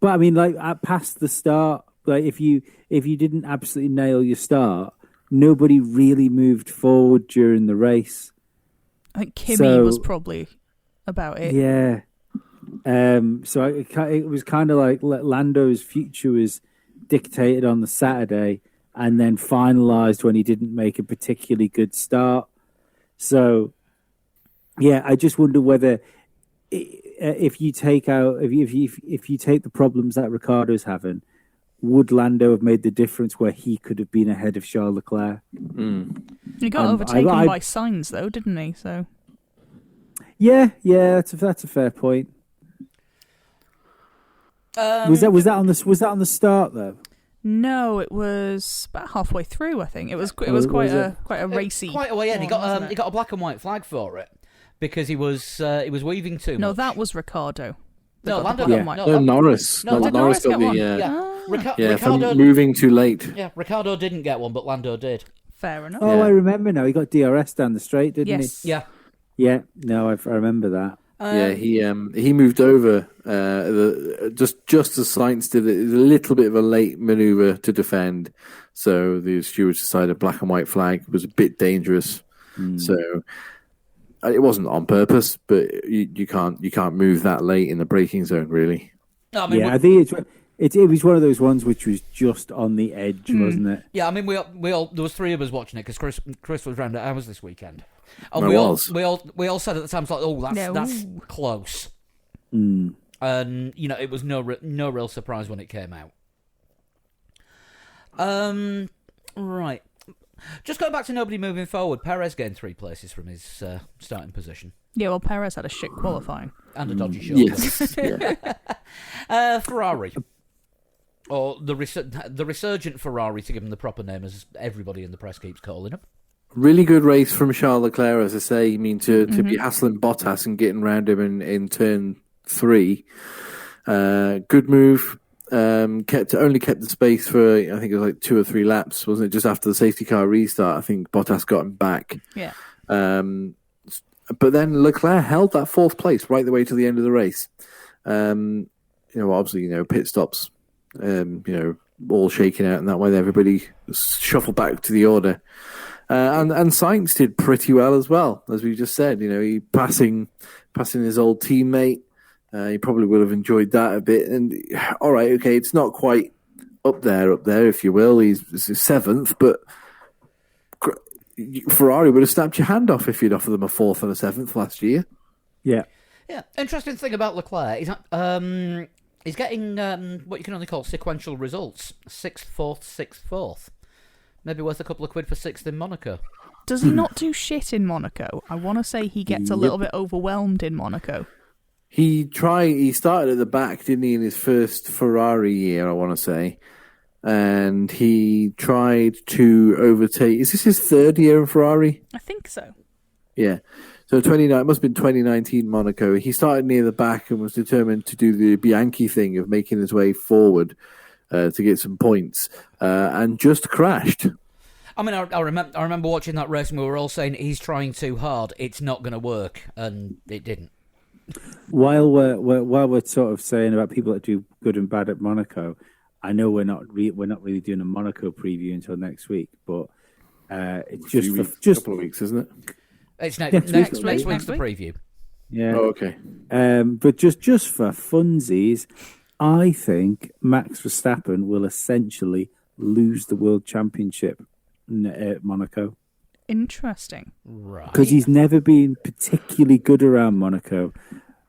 But I mean, like past the start, like if you didn't absolutely nail your start, nobody really moved forward during the race. I think Kimi was probably about it. Yeah. So it was kind of like Lando's future was dictated on the Saturday and then finalised when he didn't make a particularly good start. So, yeah, I just wonder whether if you take the problems that Ricciardo's having, would Lando have made the difference where he could have been ahead of Charles Leclerc? He got overtaken by Sainz, though, didn't he? So, yeah, that's a fair point. Was that on the start though? No, it was about halfway through. I think it was quite a racy. Quite a way in. He got a black and white flag for it because he was weaving too much. No, that was Ricciardo. Norris. Norris got one. From moving too late. Yeah, Ricciardo didn't get one, but Lando did. Fair enough. Oh, I remember now. He got DRS down the straight, didn't he? Yeah. Yeah. No, I remember that. He moved over just as Sainz did it. It was a little bit of a late manoeuvre to defend, so the stewards decided black and white flag was a bit dangerous. So it wasn't on purpose, but you can't move that late in the braking zone, really. No, I mean, I think it was one of those ones which was just on the edge, wasn't it? Yeah, I mean, we all there was three of us watching it because Chris was round at ours this weekend. And we all said at the time, like, that's close. And it was no real surprise when it came out. Right. Just going back to nobody moving forward, Perez gained 3 places from his starting position. Yeah, well, Perez had a shit qualifying. And a dodgy shoulder. Yes. Yeah. Ferrari. Or the resurgent Ferrari, to give him the proper name, as everybody in the press keeps calling him. Really good race from Charles Leclerc, as I say. I mean, to be hassling Bottas and getting around him in turn 3. Good move. Only kept the space for, I think it was like 2 or 3 laps, wasn't it? Just after the safety car restart, I think Bottas got him back. Yeah. But then Leclerc held that 4th place right the way to the end of the race. Obviously, pit stops, all shaking out, and that way everybody shuffled back to the order. And Sainz did pretty well as well, as we just said. He passing his old teammate. He probably would have enjoyed that a bit. And all right, okay, it's not quite up there, if you will. He's 7th, but Ferrari would have snapped your hand off if you'd offered them a 4th and a 7th last year. Yeah. Yeah. Interesting thing about Leclerc is he's getting what you can only call sequential results: 6th, 4th, 6th, 4th. Maybe worth a couple of quid for 6th in Monaco. Does he not do shit in Monaco? I want to say he gets a little bit overwhelmed in Monaco. He started at the back, didn't he, in his first Ferrari year, I want to say. And he tried to overtake... Is this his 3rd year in Ferrari? I think so. Yeah. So it must have been 2019 Monaco. He started near the back and was determined to do the Bianchi thing of making his way forward to get some points, and just crashed. I mean, I remember watching that race and we were all saying he's trying too hard. It's not going to work, and it didn't. While we're sort of saying about people that do good and bad at Monaco, I know we're not really doing a Monaco preview until next week, but it's just a couple of weeks, isn't it? It's next week's the preview. Yeah. Oh, okay. But just for funsies, I think Max Verstappen will essentially lose the World Championship at Monaco. Interesting. Right. Because he's never been particularly good around Monaco.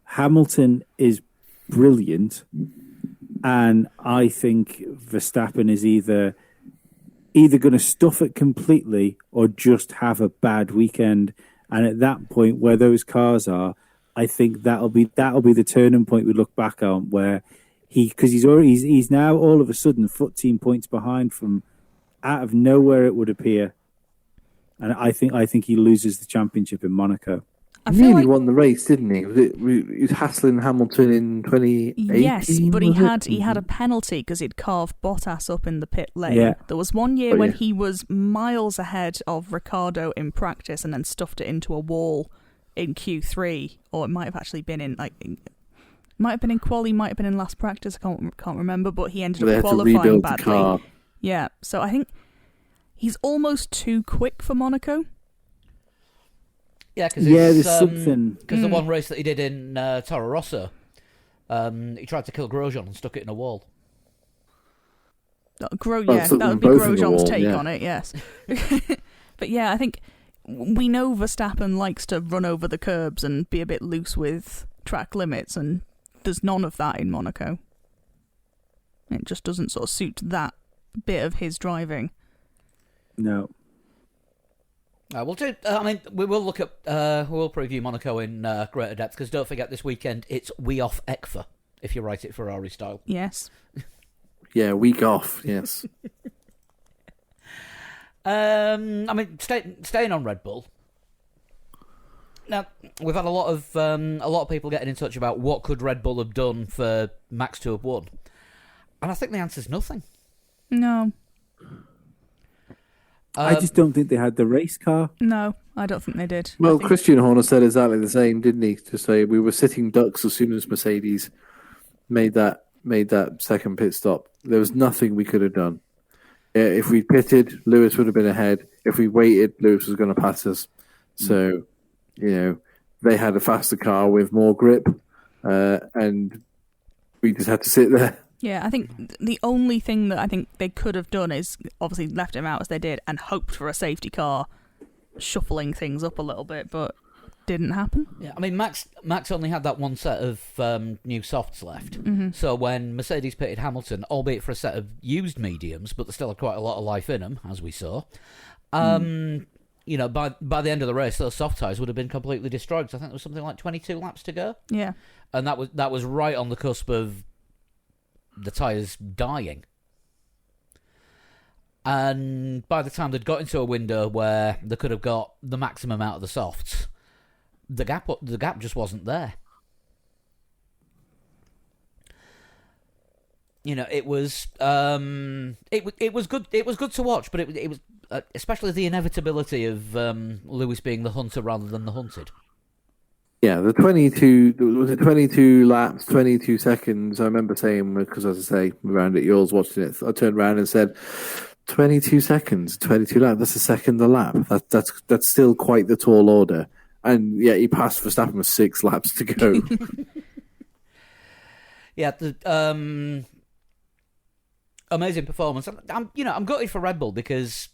Hamilton is brilliant, and I think Verstappen is either going to stuff it completely or just have a bad weekend. And at that point, where those cars are, I think that'll be the turning point we look back on, where he's now all of a sudden 14 points behind from out of nowhere, it would appear. And I think he loses the championship in Monaco. He nearly won the race, didn't he? He was hassling Hamilton in 2018. Yes, but he had a penalty because he'd carved Bottas up in the pit lane. Yeah. There was one year when he was miles ahead of Ricciardo in practice and then stuffed it into a wall in Q3, or it might have actually been in might have been in quali, might have been in last practice. I can't remember, but he ended up qualifying badly. The car. Yeah, so I think he's almost too quick for Monaco. Yeah, because there's something. Because the one race that he did in Toro Rosso, he tried to kill Grosjean and stuck it in a wall. That would be Grosjean's take on it, yes. But yeah, I think we know Verstappen likes to run over the curbs and be a bit loose with track limits, and there's none of that in Monaco. It just doesn't sort of suit that bit of his driving. No. We'll do. We will look at. We will preview Monaco in greater depth, because don't forget this weekend it's We Off Ekfa, if you write it Ferrari style. Yes. Yeah, week off. Yes. Staying on Red Bull. Now we've had a lot of people getting in touch about what could Red Bull have done for Max to have won, and I think the answer's nothing. No. I just don't think they had the race car. No, I don't think they did. Well, Christian Horner said exactly the same, didn't he? To say we were sitting ducks as soon as Mercedes made that second pit stop. There was nothing we could have done. If we pitted, Lewis would have been ahead. If we waited, Lewis was going to pass us. So, they had a faster car with more grip, and we just had to sit there. Yeah, I think the only thing that I think they could have done is obviously left him out as they did and hoped for a safety car, shuffling things up a little bit, but didn't happen. Yeah, I mean, Max only had that one set of new softs left. Mm-hmm. So when Mercedes pitted Hamilton, albeit for a set of used mediums, but there still had quite a lot of life in them, as we saw. By the end of the race, those soft tyres would have been completely destroyed. So I think there was something like 22 laps to go. Yeah, and that was right on the cusp of the tyres dying. And by the time they'd got into a window where they could have got the maximum out of the softs, the gap just wasn't there. It was it was good. It was good to watch, but it was especially the inevitability of Lewis being the hunter rather than the hunted. Yeah, the 22 laps, 22 seconds. I remember saying, because as I say, around at yours watching it, I turned around and said, 22 seconds, 22 laps. That's a second a lap. That's still quite the tall order. And yeah, he passed Verstappen with 6 laps to go. Yeah, amazing performance. I'm gutted for Red Bull because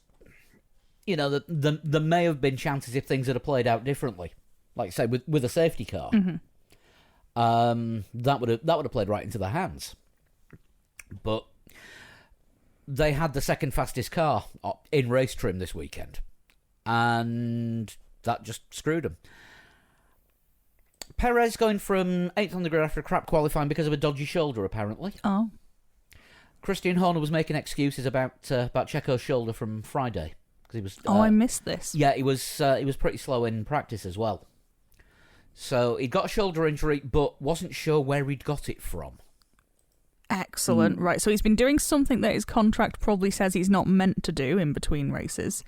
there may have been chances if things had played out differently. Like I say, with a safety car, that would have played right into their hands. But they had the second fastest car in race trim this weekend, and that just screwed them. Perez going from 8th on the grid after a crap qualifying because of a dodgy shoulder, apparently. Oh. Christian Horner was making excuses about Checo's shoulder from Friday. He was, I missed this. Yeah, he was pretty slow in practice as well. So he'd got a shoulder injury, but wasn't sure where he'd got it from. Excellent. Right, so he's been doing something that his contract probably says he's not meant to do in between races.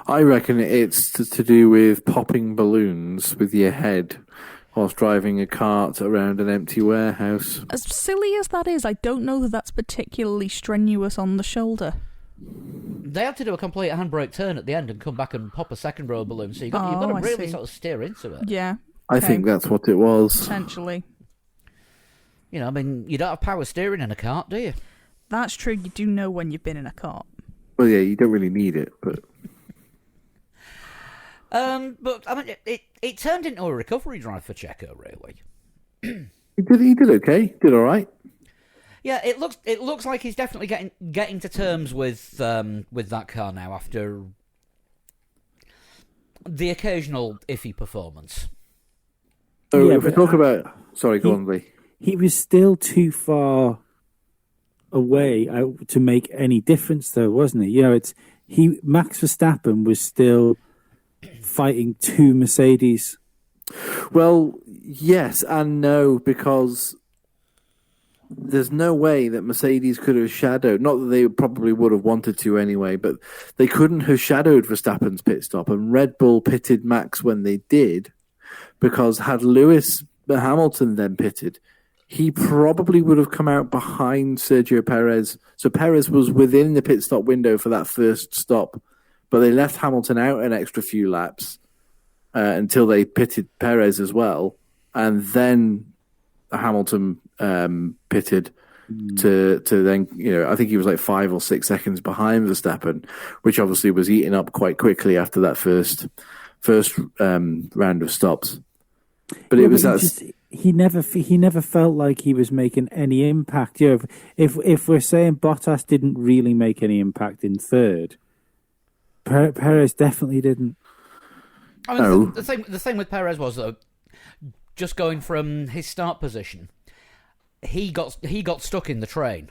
I reckon it's to do with popping balloons with your head whilst driving a cart around an empty warehouse. As silly as that is, I don't know that that's particularly strenuous on the shoulder. They had to do a complete handbrake turn at the end and come back and pop a second row of balloon, so you've got to really sort of steer into it. Yeah. Okay. I think that's what it was. Potentially. You don't have power steering in a cart, do you? That's true. You do know when you've been in a cart. Well, yeah, you don't really need it, but... But I mean, it turned into a recovery drive for Checo, really. He did okay. Did all right. Yeah, it looks like he's definitely getting to terms with that car now after the occasional iffy performance. So if we talk about, sorry, go on, Lee. He was still too far away to make any difference, though, wasn't he? Max Verstappen was still fighting two Mercedes. Well, yes and no, because there's no way that Mercedes could have shadowed, not that they probably would have wanted to anyway, but they couldn't have shadowed Verstappen's pit stop, and Red Bull pitted Max when they did, because had Lewis Hamilton then pitted, he probably would have come out behind Sergio Perez. So Perez was within the pit stop window for that first stop, but they left Hamilton out an extra few laps until they pitted Perez as well, and then Hamilton pitted to then, I think he was like 5 or 6 seconds behind Verstappen, which obviously was eaten up quite quickly after that first round of stops. But it was he never felt like he was making any impact. If we're saying Bottas didn't really make any impact in third, Perez definitely didn't. I mean, the thing with Perez was, though, just going from his start position, he got stuck in the train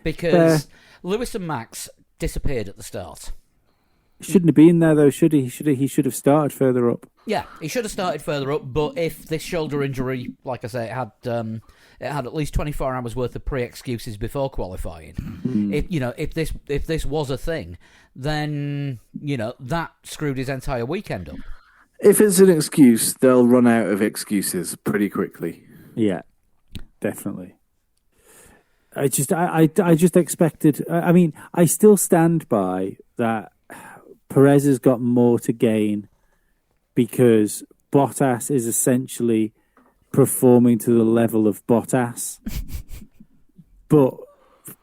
because Lewis and Max disappeared at the start. Shouldn't have been there, though, should he? He should have started further up. Yeah, he should have started further up. But if this shoulder injury, like I say, it had at least 24 hours worth of pre-excuses before qualifying. If this was a thing, then that screwed his entire weekend up. If it's an excuse, they'll run out of excuses pretty quickly. Yeah, definitely. I just expected. I mean, I still stand by that. Perez has got more to gain because Bottas is essentially performing to the level of Bottas. But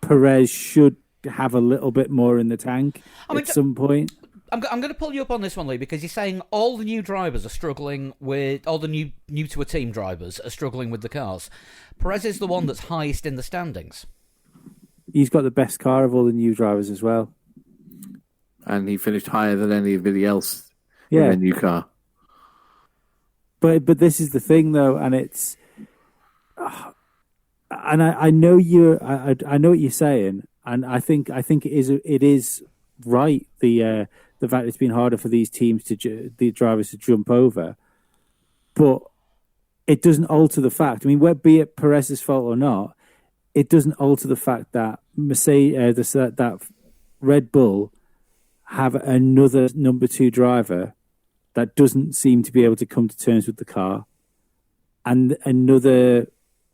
Perez should have a little bit more in the tank at some point. I'm going to pull you up on this one, Lee, because you're saying all the new drivers are struggling with... all the new to a team drivers are struggling with the cars. Perez is the one that's highest in the standings. He's got the best car of all the new drivers as well. And he finished higher than anybody else in a new car. But this is the thing, though, and it's... and I know I know what you're saying, and I think it is right, the fact it's been harder for these teams the drivers to jump over, but it doesn't alter the fact. I mean, be it Perez's fault or not, it doesn't alter the fact that that Red Bull have another number 2 driver that doesn't seem to be able to come to terms with the car, and another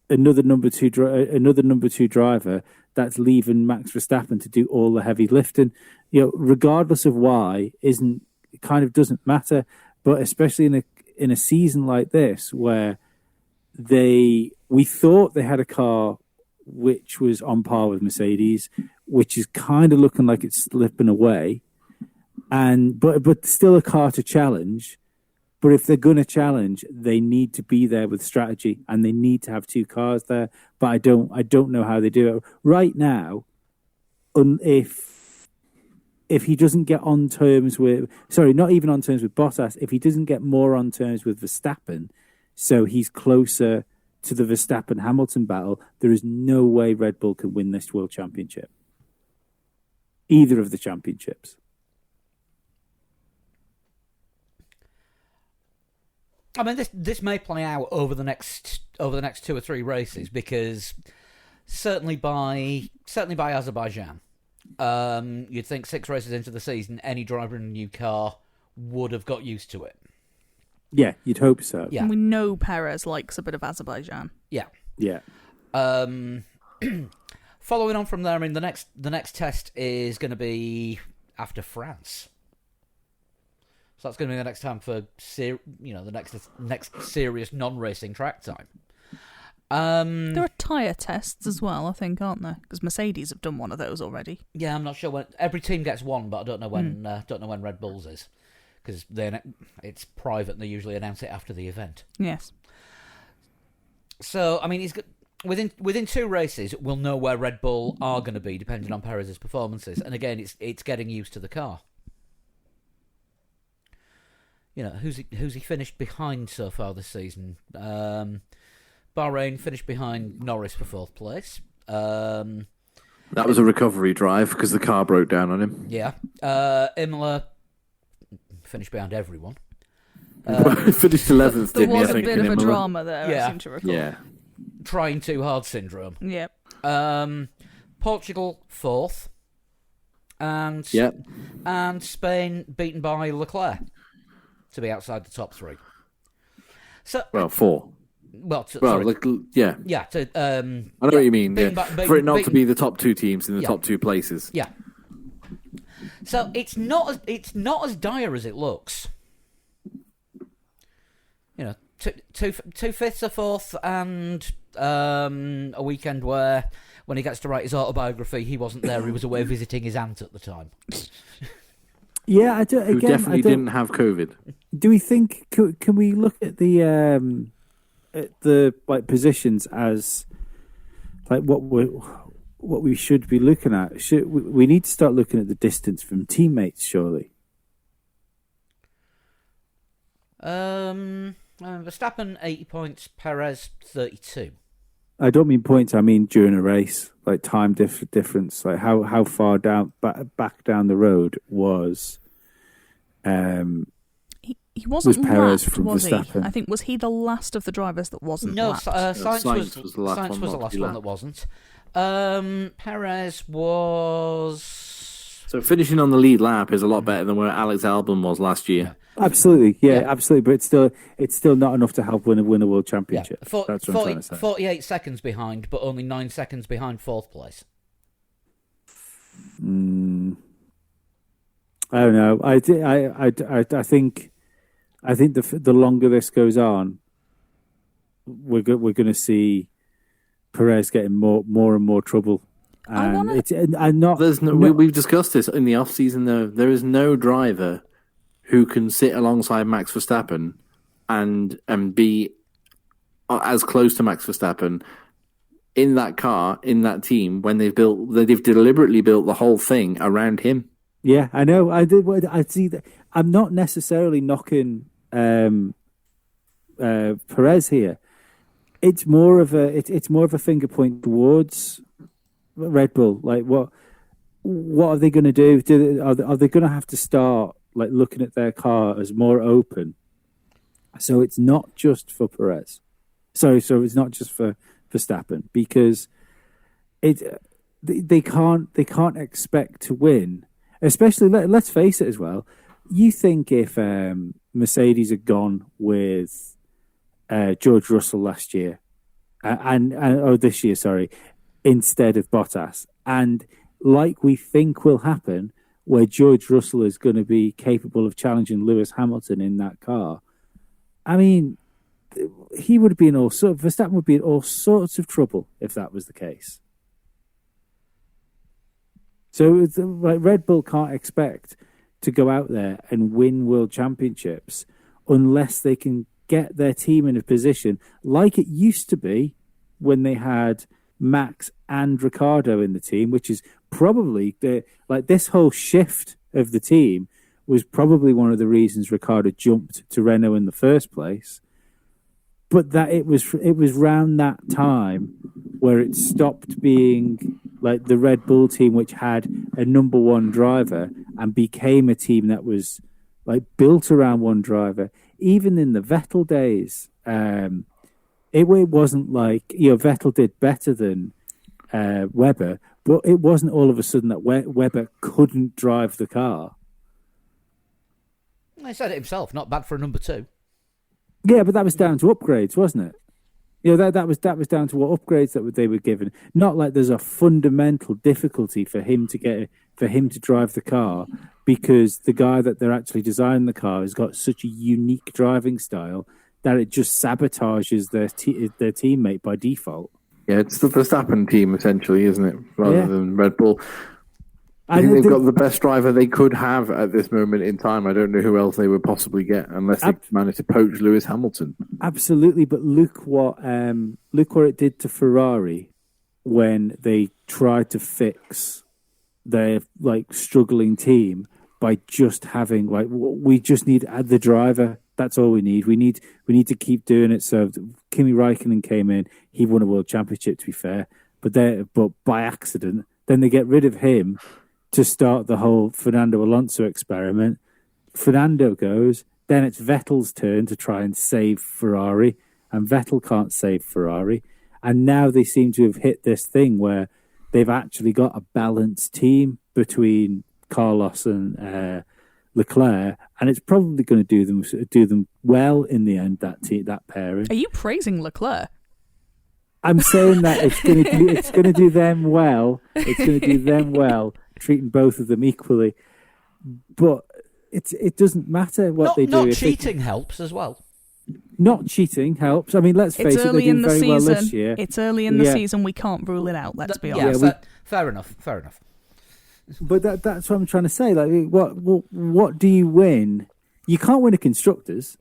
number 2 driver that's leaving Max Verstappen to do all the heavy lifting. Regardless of why, it kind of doesn't matter. But especially in a season like this, where we thought they had a car which was on par with Mercedes, which is kind of looking like it's slipping away, but still a car to challenge. But if they're going to challenge, they need to be there with strategy, and they need to have 2 cars there. But I don't know how they do it right now. If he doesn't get on terms with, not even on terms with Bottas, if he doesn't get more on terms with Verstappen, so he's closer to the Verstappen-Hamilton battle, there is no way Red Bull can win this World Championship. Either of the championships. I mean, this may play out over the next 2 or 3 races, because certainly by Azerbaijan, you'd think 6 races into the season, any driver in a new car would have got used to it. Yeah, you'd hope so. Yeah. And we know Perez likes a bit of Azerbaijan. Yeah. Yeah. Following on from there, I mean, the next test is going to be after France. So that's going to be the next time for the next serious non-racing track time. There are tyre tests as well, I think, aren't there? Because Mercedes have done one of those already. Yeah, I'm not sure when. Every team gets one, but I don't know when. Don't know when Red Bull's is, because it's private and they usually announce it after the event. Yes. So, I mean, he's got, within 2 races, we'll know where Red Bull are going to be, depending on Perez's performances. And again, it's getting used to the car. You know, who's he finished behind so far this season? Bahrain finished behind Norris for 4th place. That was a recovery drive because the car broke down on him. Yeah. Imola finished behind everyone. Finished 11th, There didn't he? was I a think, bit in of a Imola. drama there, Yeah. I seem to recall. Yeah. Trying too hard syndrome. Yep. Portugal 4th. And Spain beaten by Leclerc to be outside the top 3. So, Well, 4. sorry. Yeah. Yeah, I know what you mean. beaten Yeah. by- For it not to beaten- be the top 2 teams in the Yeah. top 2 places. Yeah. So it's not as dire as it looks. You know, two fifths, a 4th, and a weekend where when he gets to write his autobiography, he wasn't there. He was away visiting his aunt at the time. Yeah, I do. Again, Who definitely didn't have COVID. Do we think? Can we look at the like positions as like what we should be looking at? We need to start looking at the distance from teammates? Surely. Verstappen 80 points, Perez 32. I don't mean points. I mean during a race, like time difference, like how far down back down the road was. He wasn't Perez lapped, from was he? Verstappen. I think, was he the last of the drivers that wasn't No, lapped? Sainz was the last Sainz one was the not to last be one lapped. that wasn't. Perez was. So finishing on the lead lap is a lot better than where Alex Albon was last year. Absolutely, yeah, Yeah. absolutely. But it's still not enough to help win a world championship. Yeah, That's what I'm trying to say. 48 seconds behind, but only 9 seconds behind 4th place. I don't know. I think the longer this goes on, we're going to see Perez getting more and more trouble. And We've discussed this in the off season. Though there is no driver who can sit alongside Max Verstappen and be as close to Max Verstappen in that car, in that team, when they've deliberately built the whole thing around him. Yeah, I know. I see that. I'm not necessarily knocking Perez here. It's more of a finger point towards Red Bull. Like what are they going to do? Are they going to have to start like looking at their car as more open? So it's not just for Perez. So it's not just for Verstappen, because they can't expect to win. Especially, let's face it as well. You think if Mercedes had gone with George Russell last year, or this year, sorry, instead of Bottas, and like we think will happen, where George Russell is going to be capable of challenging Lewis Hamilton in that car, I mean, Verstappen would be in all sorts of trouble if that was the case. So like Red Bull can't expect to go out there and win world championships unless they can get their team in a position like it used to be when they had Max and Ricciardo in the team, which is probably this whole shift of the team was probably one of the reasons Ricciardo jumped to Renault in the first place. But that it was round that time where it stopped being like the Red Bull team, which had a number one driver, and became a team that was like built around one driver. Even in the Vettel days, it wasn't like Vettel did better than Webber, but it wasn't all of a sudden that Webber couldn't drive the car. He said it himself. Not bad for a number 2. Yeah, but that was down to upgrades, wasn't it? That was down to what upgrades that they were given. Not like there's a fundamental difficulty for him to drive the car, because the guy that they're actually designing the car has got such a unique driving style that it just sabotages their teammate by default. Yeah, it's the Verstappen team essentially, isn't it? Rather than Red Bull. I think they've got the best driver they could have at this moment in time. I don't know who else they would possibly get unless they manage to poach Lewis Hamilton. Absolutely, but look what it did to Ferrari when they tried to fix their struggling team by just having we just need the driver. That's all we need. We need to keep doing it. So Kimi Räikkönen came in. He won a world championship, to be fair, but by accident, then they get rid of him to start the whole Fernando Alonso experiment. Fernando goes, then it's Vettel's turn to try and save Ferrari, and Vettel can't save Ferrari. And now they seem to have hit this thing where they've actually got a balanced team between Carlos and Leclerc, and it's probably going to do them well in the end. That pairing. Are you praising Leclerc? I'm saying that it's going to do them well. It's going to do them well, treating both of them equally. But it doesn't matter what they do. Not cheating helps as well. Not cheating helps. I mean, let's face it, they're doing very well this year. It's early in the season. We can't rule it out. Let's be honest. Yeah, fair enough. But that's what I'm trying to say. What do you win? You can't win a constructors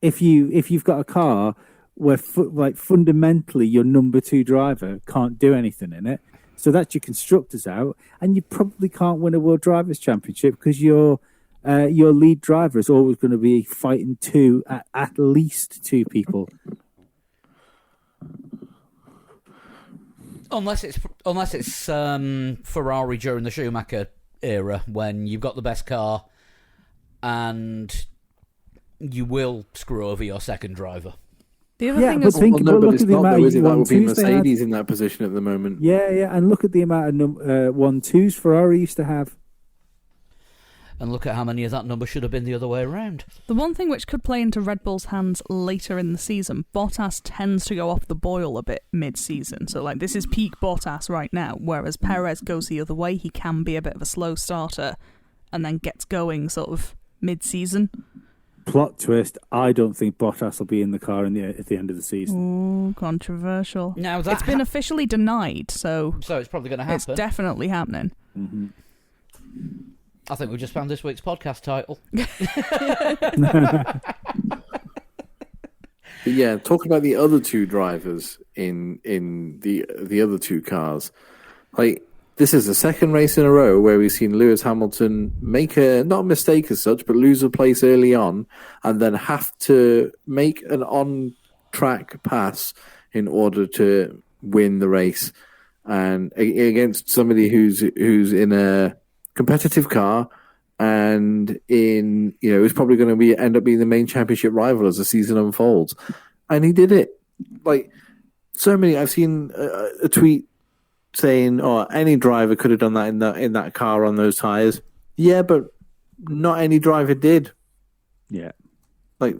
if you've got a car where fundamentally your number 2 driver can't do anything in it. So that's your constructors out, and you probably can't win a World Drivers' Championship because your lead driver is always going to be fighting at least 2 people. Unless it's Ferrari during the Schumacher era, when you've got the best car and you will screw over your second driver. The other thing is, but it's not though, is it? That would be 1-2s Mercedes in that position at the moment. Yeah, and look at the amount of 1-2s Ferrari used to have. And look at how many of that number should have been the other way around. The one thing which could play into Red Bull's hands later in the season, Bottas tends to go off the boil a bit mid-season. So, this is peak Bottas right now, whereas Perez goes the other way. He can be a bit of a slow starter and then gets going sort of mid-season. Plot twist, I don't think Bottas will be in the car at the end of the season. Ooh, controversial. Now it's been officially denied, so it's probably going to happen. It's definitely happening. Mm-hmm. I think we just found this week's podcast title. But yeah, talking about the other 2 drivers in the other 2 cars, this is the second race in a row where we've seen Lewis Hamilton make not a mistake as such, but lose a place early on, and then have to make an on-track pass in order to win the race, and against somebody who's in a competitive car, and is probably going to end up being the main championship rival as the season unfolds, and he did it. So many, I've seen a tweet saying, "Oh, any driver could have done that in that car on those tires." Yeah, but not any driver did. Yeah, I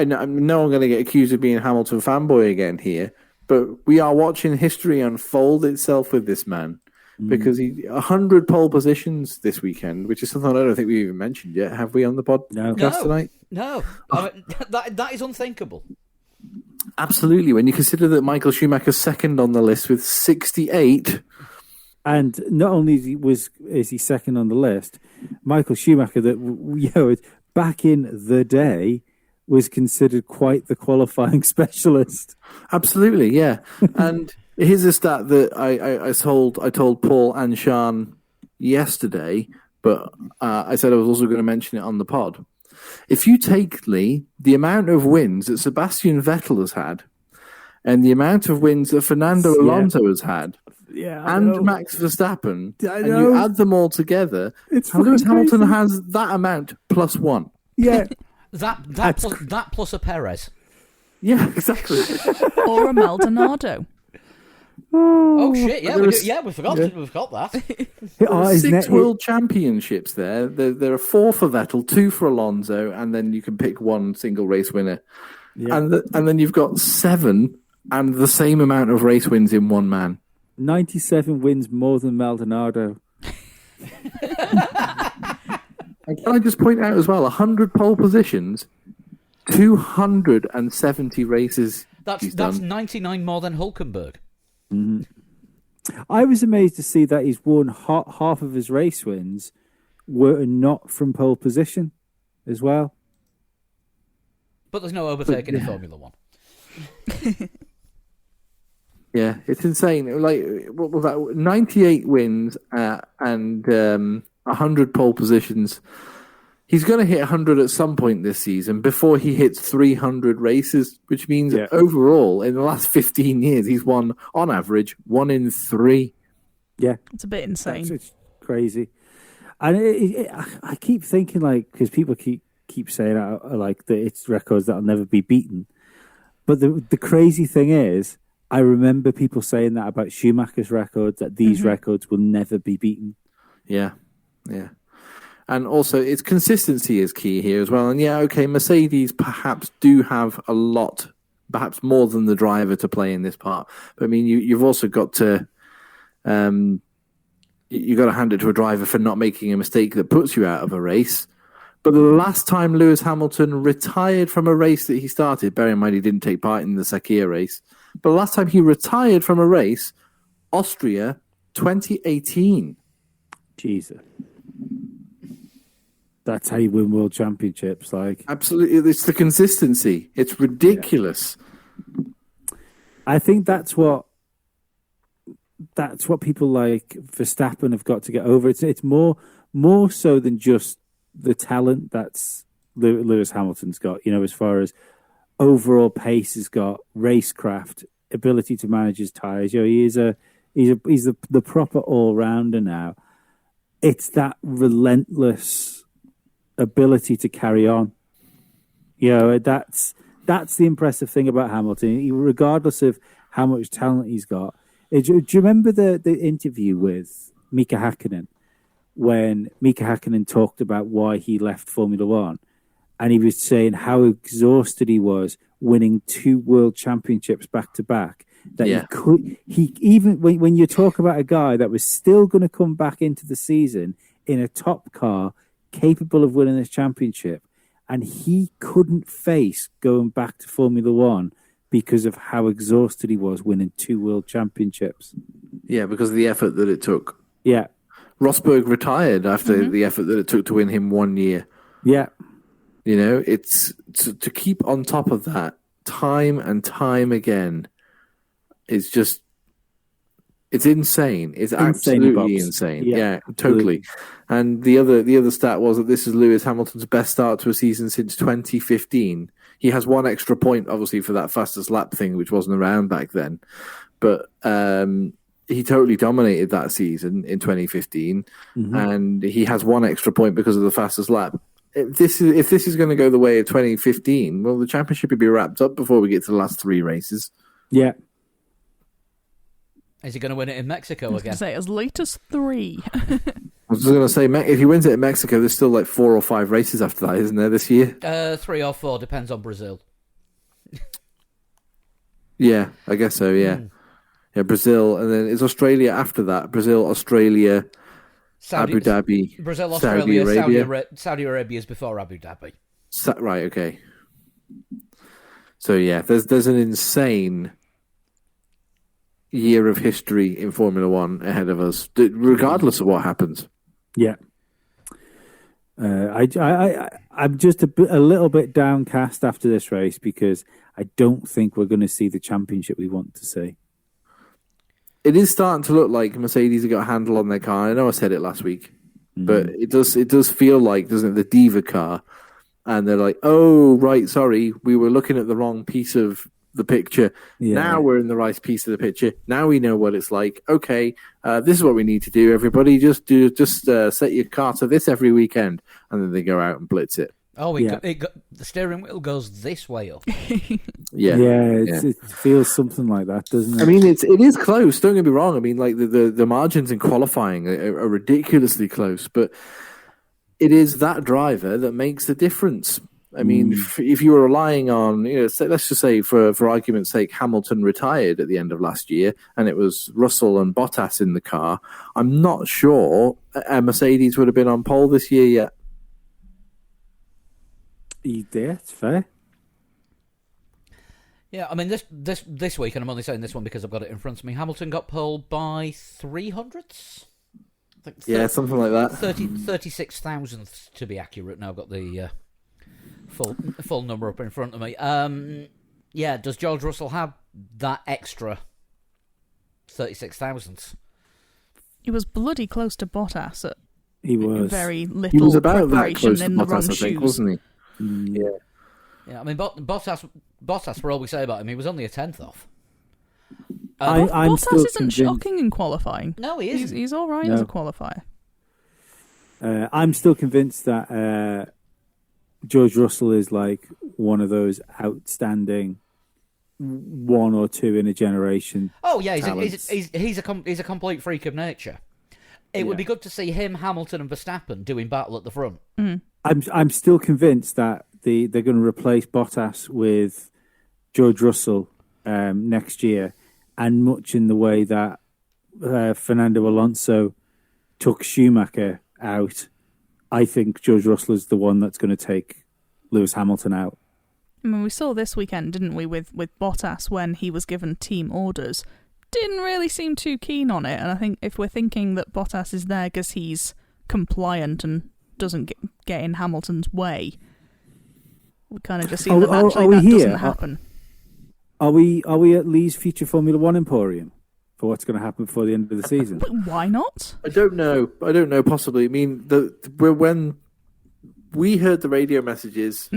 know I'm going to get accused of being a Hamilton fanboy again here, but we are watching history unfold itself with this man. Because 100 pole positions this weekend, which is something I don't think we even mentioned yet. Have we on the podcast tonight? No. I mean, that is unthinkable. Absolutely. When you consider that Michael Schumacher's second on the list with 68. And not only is he second on the list, Michael Schumacher, that back in the day, was considered quite the qualifying specialist. Absolutely, yeah. And here's a stat that I told Paul and Sean yesterday, but I said I was also going to mention it on the pod. If you take, Lee, the amount of wins that Sebastian Vettel has had and the amount of wins that Fernando Alonso has had, and Max Verstappen, and you add them all together, Lewis Hamilton has that amount plus 1. Yeah. that plus a Perez. Yeah, exactly. Or a Maldonado. Oh shit! Yeah, we forgot that. 6 world championships there. There are 4 for Vettel, 2 for Alonso, and then you can pick 1 single race winner. Yeah. And then you've got 7 and the same amount of race wins in one man. 97 wins more than Maldonado. And can I just point out as well, 100 pole positions, 270 races. That's 99 more than Hülkenberg. Mm-hmm. I was amazed to see that he's won half of his race wins were not from pole position as well. But there's no overtaking in Formula One. Yeah, it's insane. Like, what was that? 98 wins and 100 pole positions. He's going to hit 100 at some point this season before he hits 300 races, which means overall, in the last 15 years, he's won, on average, 1 in 3. Yeah. It's a bit insane. It's crazy. And I keep thinking, like, because people keep saying, like, that it's records that'll never be beaten. But the crazy thing is, I remember people saying that about Schumacher's records, that these records will never be beaten. Yeah, yeah. And also, its consistency is key here as well. And yeah, okay, Mercedes perhaps do have a lot, perhaps more than the driver to play in this part. But I mean, you've also got to, you got to hand it to a driver for not making a mistake that puts you out of a race. But the last time Lewis Hamilton retired from a race that he started, bear in mind he didn't take part in the Sakir race, but the last time he retired from a race, Austria, 2018. Jesus. That's how you win world championships. Like, absolutely, it's the consistency. It's ridiculous. Yeah. I think that's what people like Verstappen have got to get over. It's more so than just the talent that's Lewis Hamilton's got. You know, as far as overall pace has got, racecraft, ability to manage his tires. You know, he's the proper all rounder now. It's that relentless ability to carry on. You know, that's the impressive thing about Hamilton, regardless of how much talent he's got. Do you remember the interview with Mika Hakkinen when Mika Hakkinen talked about why he left Formula One, and he was saying how exhausted he was winning 2 world championships back to back, that he even when you talk about a guy that was still going to come back into the season in a top car capable of winning this championship, and he couldn't face going back to Formula One because of how exhausted he was winning 2 world championships. Yeah, because of the effort that it took. Yeah. Rosberg retired after the effort that it took to win him 1 year. Yeah. You know, it's to keep on top of that time and time again is just, it's insane. It's absolutely insane. Yeah, totally. And the other stat was that this is Lewis Hamilton's best start to a season since 2015. He has 1 extra point, obviously, for that fastest lap thing, which wasn't around back then. But he totally dominated that season in 2015, and he has 1 extra point because of the fastest lap. If this is going to go the way of 2015, well, the championship will be wrapped up before we get to the last 3 races. Yeah. Is he going to win it in Mexico again? I was going to say, as late as 3. I was just going to say, if he wins it in Mexico, there's still like 4 or 5 races after that, isn't there, this year? 3 or 4, depends on Brazil. Yeah, I guess so, yeah. Yeah, Brazil, and then it's Australia after that. Brazil, Australia, Abu Dhabi, Brazil, Saudi Australia, Saudi Arabia is before Abu Dhabi. Right, okay. So yeah, there's an insane year of history in Formula One ahead of us, regardless of what happens. Yeah. I'm just a little bit downcast after this race because I don't think we're going to see the championship we want to see. It is starting to look like Mercedes have got a handle on their car. I know I said it last week, but it does feel like, doesn't it, the Diva car, and they're like, oh right, sorry, we were looking at the wrong piece of the picture. Yeah. Now we're in the right piece of the picture. Now we know what it's like. Okay, this is what we need to do. Everybody, just set your car to this every weekend, and then they go out and blitz it. Oh, the steering wheel goes this way up. It feels something like that, doesn't it? I mean, it is close. Don't get me wrong. I mean, like the margins in qualifying are ridiculously close, but it is that driver that makes the difference. I mean, if you were relying on, let's just say for argument's sake, Hamilton retired at the end of last year, and it was Russell and Bottas in the car, I'm not sure Mercedes would have been on pole this year yet. Yeah, it's fair. Yeah, I mean, this week, and I'm only saying this one because I've got it in front of me, Hamilton got pole by 300ths? I think something like that. 36 thousandths to be accurate. Now I've got the full number up in front of me. Does George Russell have that extra 36 thousandths? He was bloody close to Bottas at He was. very little He was about that preparation close to in the wrong Bottas, I think, shoes. wasn't he? Yeah. Yeah, I mean, Bottas, for all we say about him, he was only a tenth off. I'm Bottas still isn't convinced. shocking in qualifying. No, he isn't. He's all right No. as a qualifier. I'm still convinced that George Russell is like one of those outstanding one or two in a generation. Oh yeah, talents. he's a complete freak of nature. It would be good to see him, Hamilton, and Verstappen doing battle at the front. I'm still convinced that they're going to replace Bottas with George Russell next year, and much in the way that Fernando Alonso took Schumacher out. I think George Russell is the one that's going to take Lewis Hamilton out. I mean, we saw this weekend, didn't we, with Bottas when he was given team orders. Didn't really seem too keen on it, and I think if we're thinking that Bottas is there because he's compliant and doesn't get in Hamilton's way, we kind of just see that actually that doesn't happen. Are we at Lee's future Formula One Emporium for what's going to happen before the end of the season? But why not? I don't know. Possibly. I mean, when we heard the radio messages,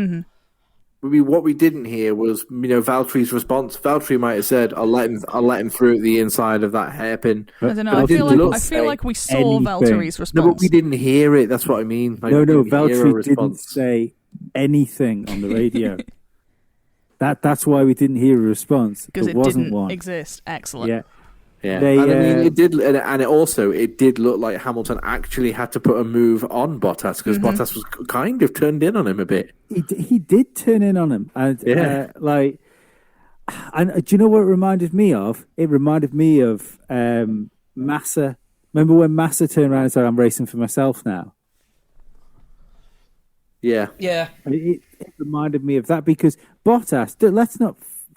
what we didn't hear was, Valtteri's response. Valtteri might have said, "I'll let him through at the inside of that hairpin." I don't know. But I feel like we saw anything. Valtteri's response. No, but we didn't hear it. That's what I mean. No, Valtteri didn't response. say anything on the radio. That's why we didn't hear a response. Because there it wasn't didn't one. exist. Excellent. Yeah. Yeah, They, and I mean, it did, and it did look like Hamilton actually had to put a move on Bottas because Bottas was kind of turned in on him a bit. He did turn in on him, and and do you know what it reminded me of? It reminded me of Massa. Remember when Massa turned around and said, "I'm racing for myself now"? Yeah, Yeah. It reminded me of that because Bottas.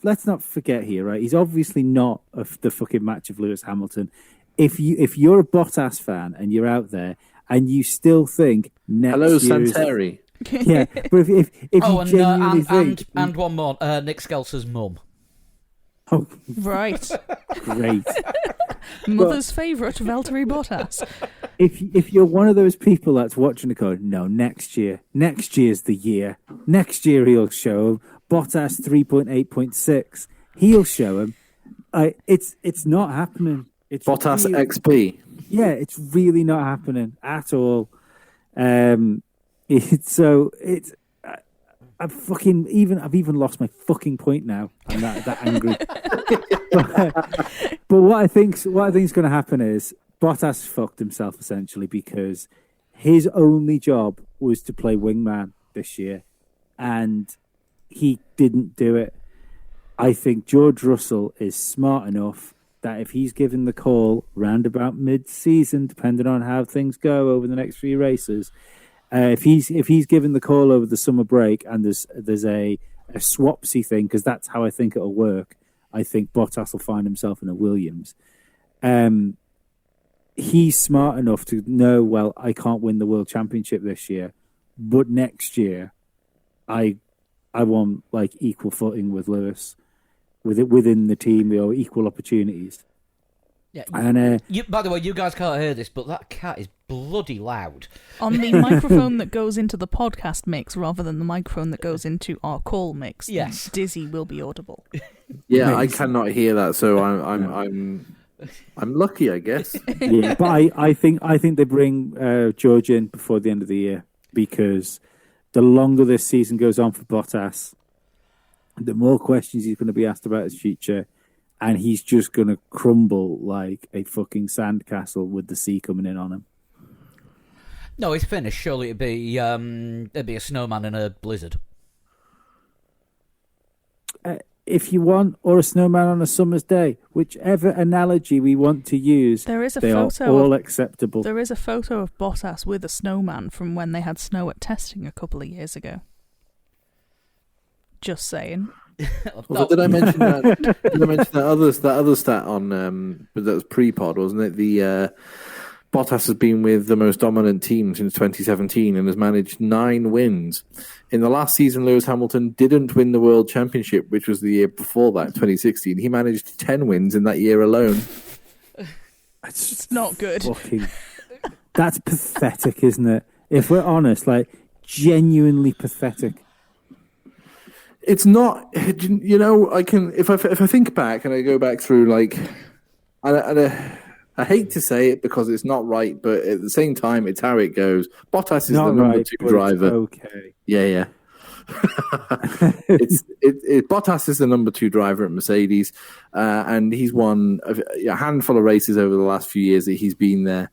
Let's not forget here, right? He's obviously not the fucking match of Lewis Hamilton. If you're a Bottas fan and you're out there and you still think next hello, year's... Santeri. Yeah, but if you genuinely think... and one more, Nick Skelser's mum. Oh, Right. great. Mother's favourite, Valtteri Bottas. If you're one of those people that's watching the code, no, next year's the year. Next year he'll show him. Bottas 3.8.6. He'll show him. It's not happening. It's Bottas really, XP. Yeah, it's really not happening at all. I've even lost my fucking point now. I'm that angry. but what I think's going to happen is Bottas fucked himself essentially because his only job was to play wingman this year, and he didn't do it. I think George Russell is smart enough that if he's given the call round about mid-season, depending on how things go over the next few races, if he's given the call over the summer break and there's a swapsy thing, because that's how I think it'll work, I think Bottas will find himself in a Williams. He's smart enough to know, well, I can't win the World Championship this year, but next year I want like equal footing with Lewis, within the team, equal opportunities. Yeah. And by the way, you guys can't hear this, but that cat is bloody loud. On the microphone that goes into the podcast mix rather than the microphone that goes into our call mix, Yes. Dizzy will be audible. Yeah, I cannot hear that, so I'm lucky, I guess. yeah, but I think they bring George in before the end of the year because the longer this season goes on for Bottas, the more questions he's going to be asked about his future, and he's just going to crumble like a fucking sandcastle with the sea coming in on him. No, it's finished. Surely it'd be a snowman in a blizzard. If you want, or a snowman on a summer's day, whichever analogy we want to use, There is a they photo are all of- acceptable. There is a photo of Bottas with a snowman from when they had snow at testing a couple of years ago. Just saying. Although, did I mention that? Did I mention that other stat on that was pre-pod, wasn't it? The Bottas has been with the most dominant team since 2017 and has managed 9 wins. In the last season, Lewis Hamilton didn't win the World Championship, which was the year before that, 2016. He managed 10 wins in that year alone. It's not good. That's pathetic, isn't it? If we're honest, like, genuinely pathetic. It's not, you know, I can, if I think back and I go back through, like, I hate to say it because it's not right, but at the same time, it's how it goes. Bottas is the number 2 driver. Okay. Yeah. Bottas is the number 2 driver at Mercedes, and he's won a handful of races over the last few years that he's been there.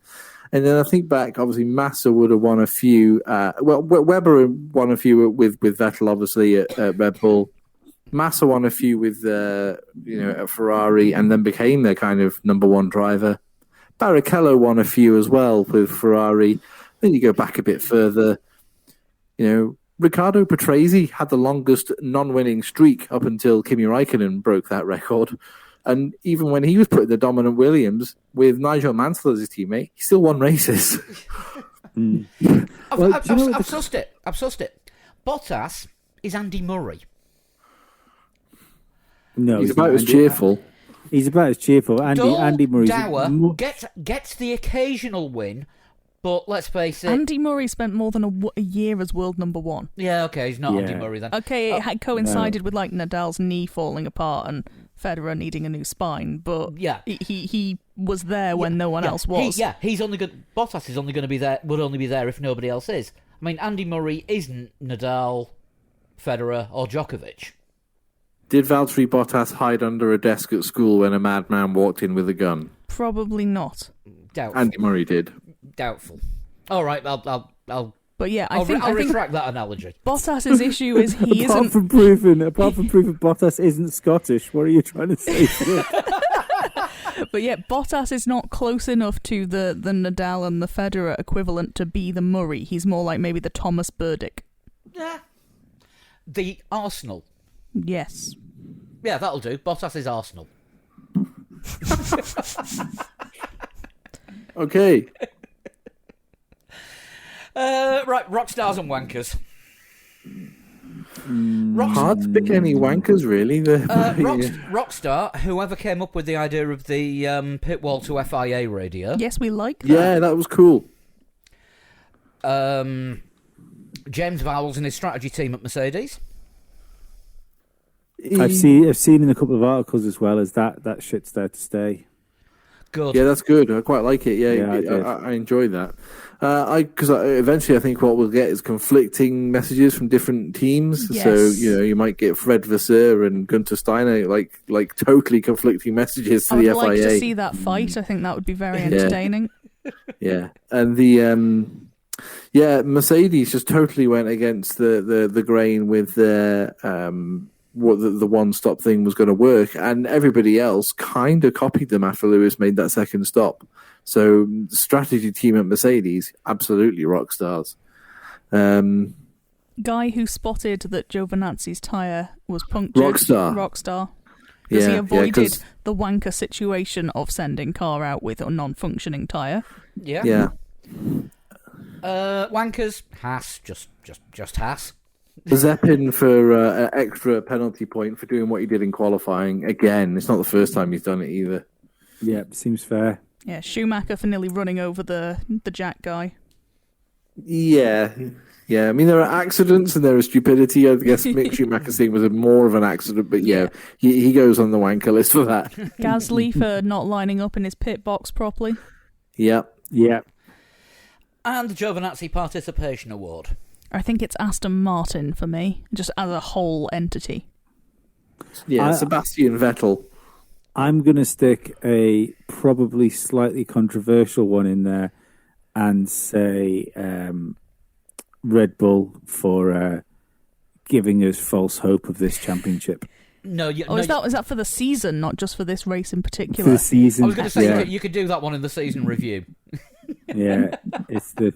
And then I think back, obviously, Massa would have won a few. Webber won a few with Vettel, obviously, at Red Bull. Massa won a few with, at Ferrari, and then became their kind of number 1 driver. Barrichello won a few as well with Ferrari. Then you go back a bit further. Riccardo Patrese had the longest non-winning streak up until Kimi Räikkönen broke that record. And even when he was put in the dominant Williams with Nigel Mansell as his teammate, he still won races. I've sussed it. Bottas is Andy Murray. No, he's about as cheerful. He's about as cheerful. Andy Murray gets the occasional win, but let's face it. Andy Murray spent more than a year as world number 1. Yeah, okay, he's not Andy Murray then. Okay, it had coincided with like Nadal's knee falling apart and Federer needing a new spine, but he was there when no one else was. He's only good. Bottas is only going to be there. Would only be there if nobody else is. I mean, Andy Murray isn't Nadal, Federer, or Djokovic. Did Valtteri Bottas hide under a desk at school when a madman walked in with a gun? Probably not. Doubtful. Andy Murray did. Doubtful. All right, I'll. But yeah, I think retract that analogy. Bottas's issue is he apart isn't. From proving Bottas isn't Scottish, what are you trying to say? But yeah, Bottas is not close enough to the Nadal and the Federer equivalent to be the Murray. He's more like maybe the Thomas Burdick. Yeah. The Arsenal. Yes. Yeah, that'll do. Bottas is Arsenal. Okay. Right, rock stars and wankers. Hard to pick any wankers, really. Rockstar, whoever came up with the idea of the pit wall to FIA radio. Yes, we like that. Yeah, that was cool. James Vowles and his strategy team at Mercedes. I've seen in a couple of articles as well as that shit's there to stay. Good. Yeah, that's good. I quite like it. Yeah, I enjoy that. Because eventually I think what we'll get is conflicting messages from different teams. Yes. So you might get Fred Vasseur and Gunter Steiner like totally conflicting messages to the FIA. I would like to see that fight. I think that would be very entertaining. Yeah, and the Mercedes just totally went against the grain with their what the one-stop thing was going to work, and everybody else kind of copied them after Lewis made that second stop. So the strategy team at Mercedes, absolutely rock stars. Guy who spotted that Giovinazzi's tyre was punctured. Rockstar. Because he avoided the wanker situation of sending car out with a non-functioning tyre. Yeah. Wankers, Haas, just Haas. Zeppin for an extra penalty point for doing what he did in qualifying. Again, it's not the first time he's done it either. Yeah, seems fair. Yeah, Schumacher for nearly running over the Jack guy. Yeah. I mean, there are accidents and there is stupidity. I guess Mick Schumacher's thing was more of an accident, but he goes on the wanker list for that. Gasly for not lining up in his pit box properly. Yeah. And the Giovinazzi Participation Award. I think it's Aston Martin for me, just as a whole entity. Yeah, Sebastian Vettel. I'm going to stick a probably slightly controversial one in there and say Red Bull for giving us false hope of this championship. Is that for the season, not just for this race in particular? For the season. I was going to say, you could do that one in the season review. Yeah, it's the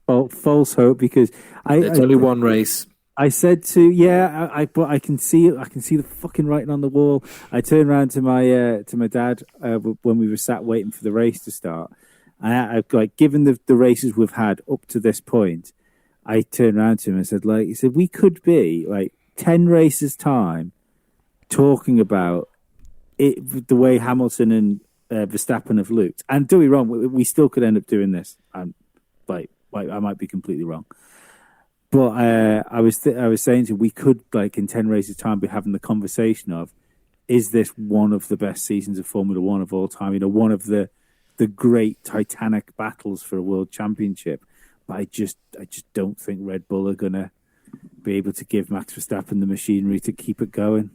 false hope because it's only one race. I said but I can see it. I can see the fucking writing on the wall. I turned around to my dad when we were sat waiting for the race to start. I like, given the races we've had up to this point, I turned around to him and said, like, he said, we could be like 10 races time talking about it, the way Hamilton and Verstappen have looked. And don't be wrong, we still could end up doing this. And like I might be completely wrong. But I was saying to you, we could, like, in 10 races time, be having the conversation of, is this one of the best seasons of Formula One of all time? You know, one of the great titanic battles for a world championship. But I just don't think Red Bull are going to be able to give Max Verstappen the machinery to keep it going.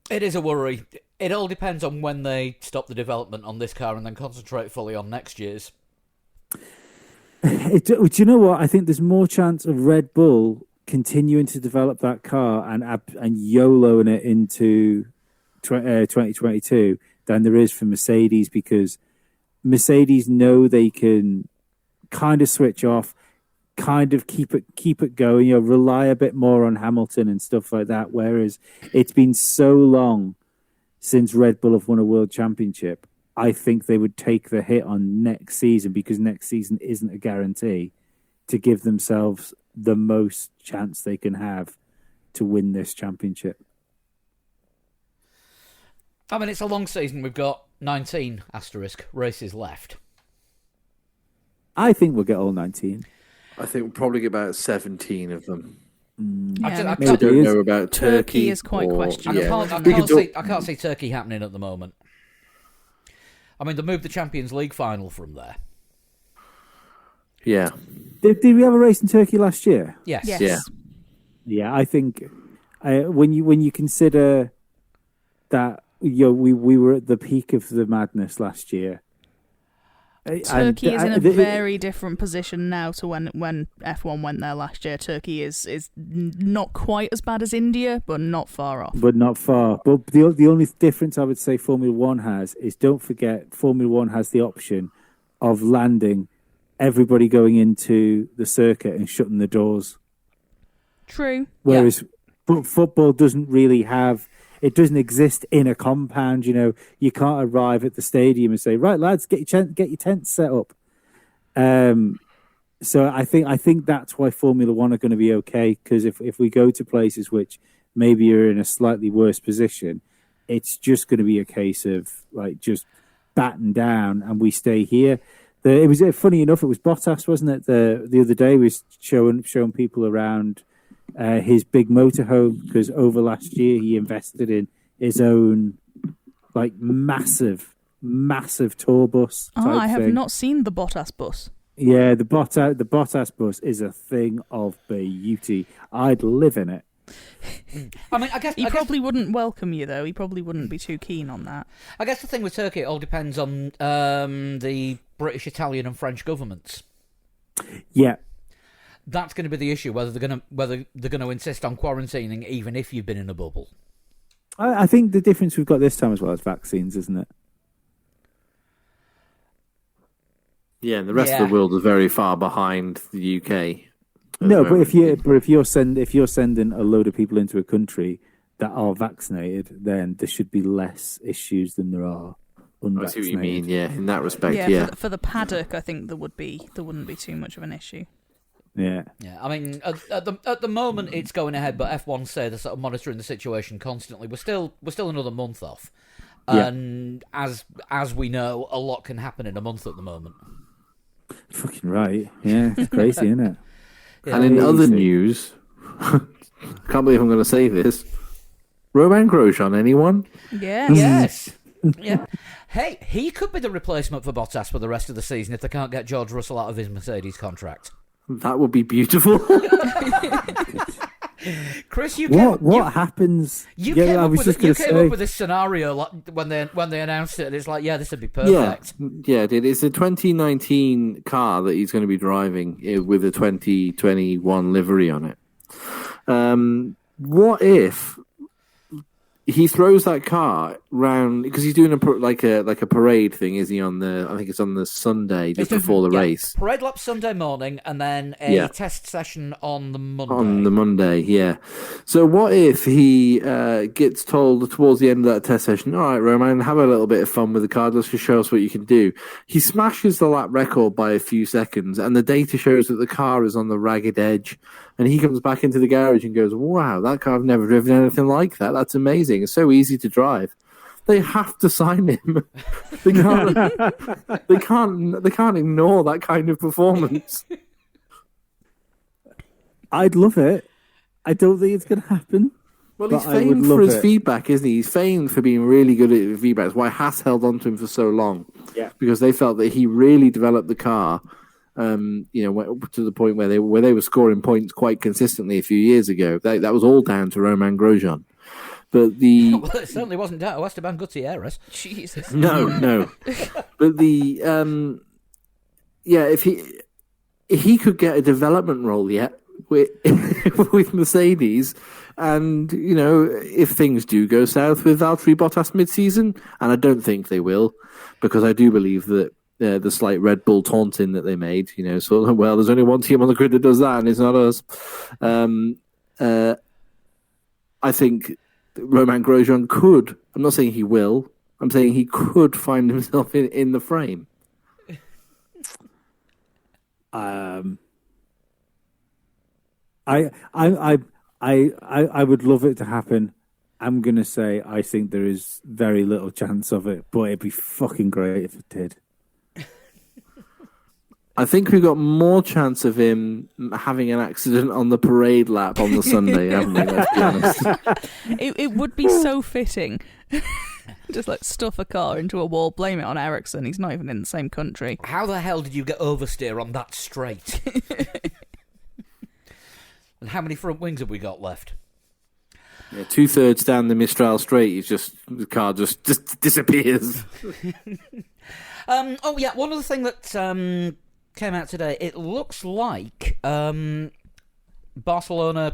It is a worry. It all depends on when they stop the development on this car and then concentrate fully on next year's. Do you know what? I think there's more chance of Red Bull continuing to develop that car and YOLOing it into 2022 than there is for Mercedes, because Mercedes know they can kind of switch off, kind of keep it going, rely a bit more on Hamilton and stuff like that. Whereas it's been so long since Red Bull have won a world championship, I think they would take the hit on next season, because next season isn't a guarantee, to give themselves the most chance they can have to win this championship. I mean, it's a long season. We've got 19 races left. I think we'll get all 19. I think we'll probably get about 17 of them. Yeah, I don't know about Turkey. Turkey is quite questionable. I can't see Turkey happening at the moment. I mean, they moved the Champions League final from there. Yeah. Did we have a race in Turkey last year? Yes. Yeah. I think when you consider that we were at the peak of the madness last year. Turkey is in a very different position now to when F1 went there last year. Turkey is not quite as bad as India, but not far off. But not far. But the only difference I would say Formula One has is, don't forget, Formula One has the option of landing everybody going into the circuit and shutting the doors. True. Whereas football doesn't really have... It doesn't exist in a compound. You can't arrive at the stadium and say, "Right, lads, get your tents set up." So I think that's why Formula One are going to be okay, because if we go to places which maybe are in a slightly worse position, it's just going to be a case of like just batten down and we stay here. It was funny enough. It was Bottas, wasn't it? The other day was showing people around his big motorhome, because over last year he invested in his own like massive tour bus. I have not seen the Bottas bus. Yeah, the Bottas bus is a thing of beauty. I'd live in it. I mean, I guess he probably wouldn't welcome you, though. He probably wouldn't be too keen on that. I guess the thing with Turkey, it all depends on the British, Italian, and French governments. Yeah. That's going to be the issue, whether they're going to insist on quarantining even if you've been in a bubble. I think the difference we've got this time as well is vaccines, isn't it? Yeah, and the rest of the world is very far behind the UK. No, but if you're sending a load of people into a country that are vaccinated, then there should be less issues than there are unvaccinated. I see what you mean. Yeah, in that respect. Yeah. For the paddock, I think there wouldn't be too much of an issue. Yeah. I mean, at the moment it's going ahead, but F1 say they're sort of monitoring the situation constantly. We're still another month off, and as we know, a lot can happen in a month at the moment. Fucking right. Yeah, it's crazy, isn't it? And in other news, can't believe I'm going to say this. Romain Grosjean, anyone? Yeah. Yes. Yeah. Hey, he could be the replacement for Bottas for the rest of the season if they can't get George Russell out of his Mercedes contract. That would be beautiful. Chris, what happens? You came up with this scenario when they announced it, and it's like, yeah, this would be perfect. Yeah, it is a 2019 car that he's going to be driving with a 2021 livery on it. What if he throws that car round because he's doing a parade thing, is he? I think it's on the Sunday just before the race. Parade lap Sunday morning, and then a test session on the Monday. On the Monday, yeah. So what if he gets told towards the end of that test session, all right, Romain, have a little bit of fun with the car, just to show us what you can do. He smashes the lap record by a few seconds, and the data shows that the car is on the ragged edge. And he comes back into the garage and goes, wow, that car, I've never driven anything like that. That's amazing. It's so easy to drive. They have to sign him. They can't ignore that kind of performance. I'd love it. I don't think it's going to happen. Well, he's famed for his feedback, isn't he? He's famed for being really good at feedback. That's why Haas held on to him for so long. Yeah. Because they felt that he really developed the car. To the point where they were scoring points quite consistently a few years ago. That was all down to Romain Grosjean. But well, it certainly wasn't down to Esteban Gutierrez. Jesus. No. But if he could get a development role yet with Mercedes, and if things do go south with Valtteri Bottas mid-season, and I don't think they will, because I do believe that. The slight Red Bull taunting that they made, there's only one team on the grid that does that, and it's not us. I think Romain Grosjean could. I'm not saying he will. I'm saying he could find himself in the frame. I would love it to happen. I'm gonna say I think there is very little chance of it, but it'd be fucking great if it did. I think we've got more chance of him having an accident on the parade lap on the Sunday, haven't we? Let's be honest. It would be so fitting. Just stuff a car into a wall, blame it on Ericsson. He's not even in the same country. How the hell did you get oversteer on that straight? And how many front wings have we got left? Yeah, 2/3 down the Mistral Straight, the car just disappears. One other thing that came out today, it looks like Barcelona,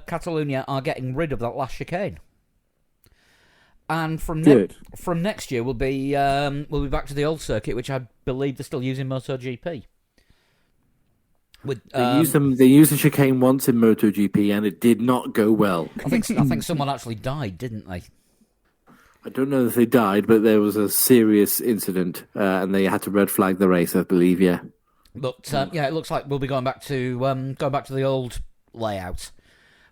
Catalunya are getting rid of that last chicane, and from next year we'll be back to the old circuit, which I believe they're still using MotoGP. They used the chicane once in MotoGP, and it did not go well. I think someone actually died, didn't they? I don't know if they died, but there was a serious incident, and they had to red flag the race, I believe. Yeah. But it looks like we'll be going back to the old layout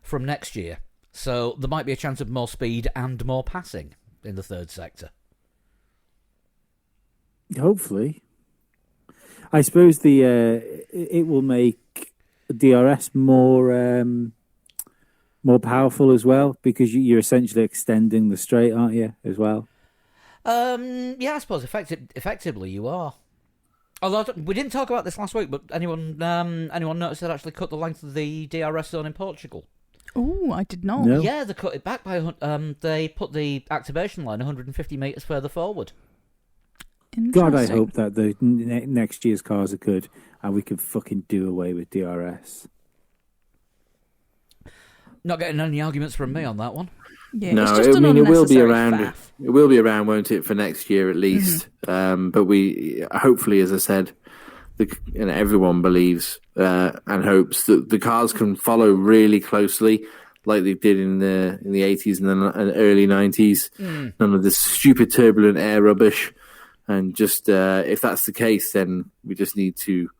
from next year. So there might be a chance of more speed and more passing in the third sector. Hopefully, I suppose it will make DRS more powerful as well, because you're essentially extending the straight, aren't you? As well. I suppose effectively you are. Although we didn't talk about this last week, but anyone notice they actually cut the length of the DRS zone in Portugal? Oh, I did not. No. Yeah, they cut it back by. They put the activation line 150 metres further forward. God, I hope that the next year's cars are good and we can fucking do away with DRS. Not getting any arguments from me on that one. Yeah, no, it will be around. Faff. It will be around, won't it, for next year at least? Mm-hmm. But we hopefully, as I said, everyone believes and hopes that the cars can follow really closely, like they did in the 80s and then early 90s. None of this stupid turbulent air rubbish, and just if that's the case, then we just need to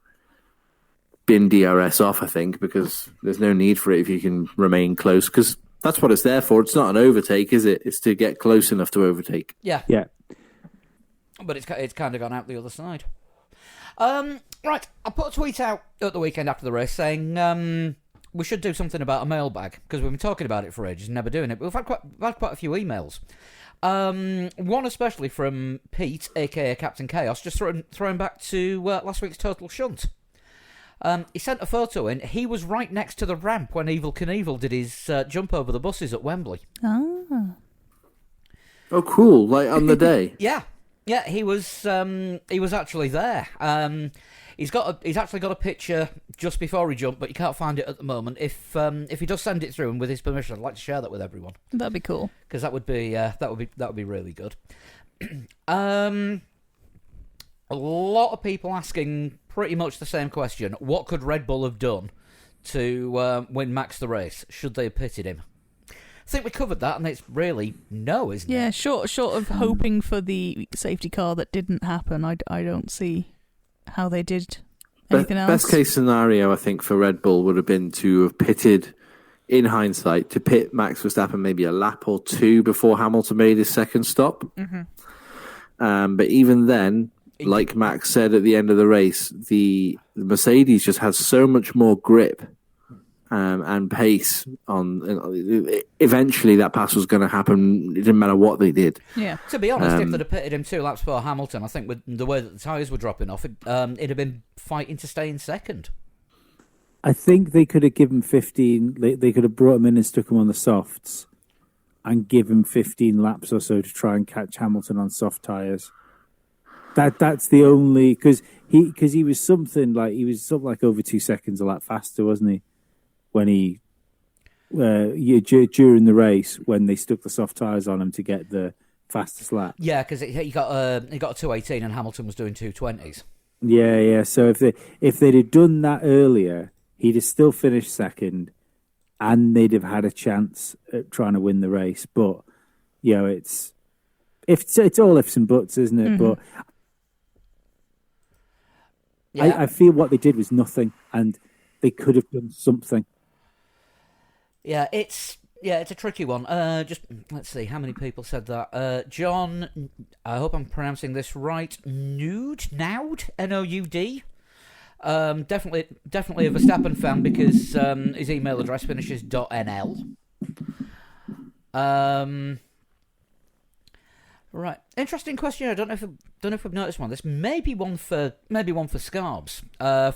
bin DRS off, I think, because there's no need for it if you can remain close, because that's what it's there for. It's not an overtake, is it? It's to get close enough to overtake. Yeah. But it's kind of gone out the other side. Right, I put a tweet out at the weekend after the race saying we should do something about a mailbag, because we've been talking about it for ages and never doing it. But we've had quite a few emails. One especially from Pete, a.k.a. Captain Chaos, just throwing back to last week's Total Shunt. He sent a photo in. He was right next to the ramp when Evel Knievel did his jump over the buses at Wembley. Oh, cool! Like on the day. Yeah, he was actually there. He's actually got a picture just before he jumped, but you can't find it at the moment. If he does send it through and with his permission, I'd like to share that with everyone. That'd be cool. Because that would be really good. A lot of people asking pretty much the same question. What could Red Bull have done to win Max the race? Should they have pitted him? I think we covered that, and it's really no, isn't it? Yeah, short of hoping for the safety car that didn't happen, I don't see how they did anything else. Best case scenario, I think, for Red Bull would have been to have pitted, in hindsight, to pit Max Verstappen maybe a lap or two before Hamilton made his second stop. Mm-hmm. But even then, like Max said at the end of the race, the Mercedes just has so much more grip and pace on. Eventually, that pass was going to happen. It didn't matter what they did. Yeah. To be honest, if they'd have pitted him 2 laps before Hamilton, I think with the way that the tyres were dropping off, it'd have been fighting to stay in second. I think they could have given 15. They could have brought him in and stuck him on the softs, and give him 15 laps or so to try and catch Hamilton on soft tyres. That's the only because he was something like over 2 seconds a lap faster, wasn't he? When during the race when they stuck the soft tyres on him to get the fastest lap. Yeah, because he got a 2:18 and Hamilton was doing 2:20s. Yeah. So if they'd have done that earlier, he'd have still finished second, and they'd have had a chance at trying to win the race. But it's all ifs and buts, isn't it? Mm-hmm. But Yeah. I feel what they did was nothing, and they could have done something. Yeah, it's a tricky one. Just let's see how many people said that. John, I hope I'm pronouncing this right. Noud, Noud. Definitely a Verstappen fan because his email address finishes .nl. Right, interesting question. I don't know if we've noticed one. This may be one for Scarbs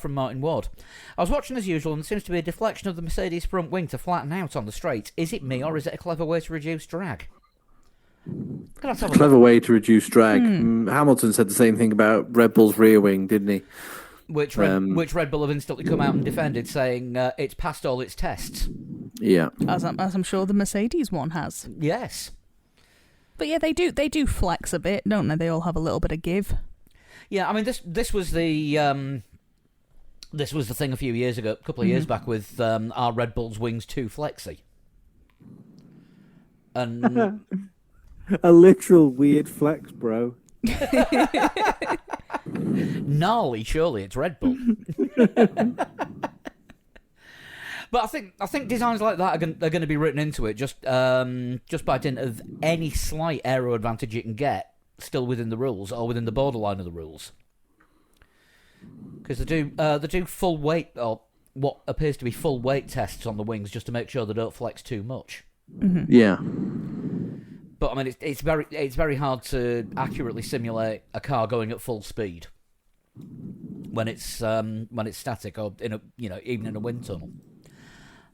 from Martin Ward. I was watching as usual, and there seems to be a deflection of the Mercedes front wing to flatten out on the straight. Is it me, or is it a clever way to reduce drag? Clever way to reduce drag. Hamilton said the same thing about Red Bull's rear wing, didn't he? Which Red Bull have instantly come out and defended, saying it's passed all its tests. Yeah, As I'm sure the Mercedes one has. Yes. But yeah, they do flex a bit, don't they? They all have a little bit of give. Yeah, I mean this was the thing a few years ago, a couple of years back, with our Red Bull's wings too flexy, and a literal weird flex, bro. gnarly. Surely it's Red Bull. But I think designs like that are going to be written into it just by dint of any slight aero advantage you can get, still within the rules or within the borderline of the rules. Because they do full weight, or what appears to be full weight tests on the wings, just to make sure they don't flex too much. Mm-hmm. Yeah. But I mean, it's very hard to accurately simulate a car going at full speed when it's static or even in a wind tunnel.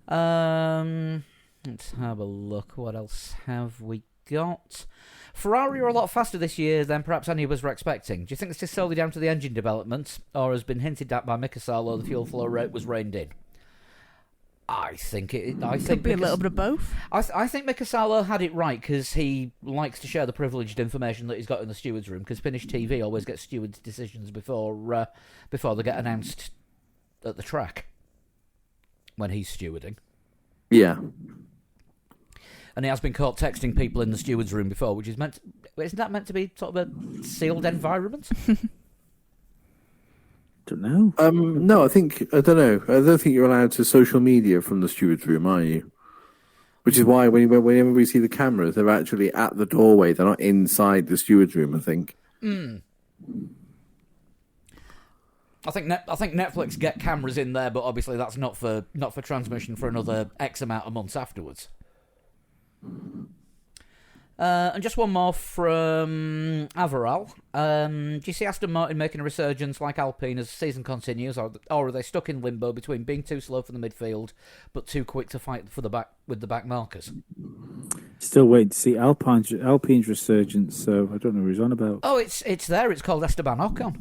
Let's have a look. What else have we got? Ferrari are a lot faster this year than perhaps any of us were expecting. Do you think this is solely down to the engine development, or has been hinted at by Mika Salo the fuel flow rate was reined in? I think Could be a little bit of both. I think Mika Salo had it right because he likes to share the privileged information that he's got in the stewards' room. Because Finnish TV always gets stewards' decisions before they get announced at the track when he's stewarding. Yeah. And he has been caught texting people in the stewards' room before, which is isn't that meant to be sort of a sealed environment? Don't know. No, I don't know. I don't think you're allowed to social media from the steward's room, are you? Which is why whenever we see the cameras, they're actually at the doorway. They're not inside the steward's room, I think. I think Netflix get cameras in there, but obviously that's not for transmission for another X amount of months afterwards. And just one more from Avaral. Do you see Aston Martin making a resurgence like Alpine as the season continues, or are they stuck in limbo between being too slow for the midfield but too quick to fight for the back with the back markers? Still waiting to see Alpine's resurgence, so I don't know what he's on about. Oh, it's there. It's called Esteban Ocon.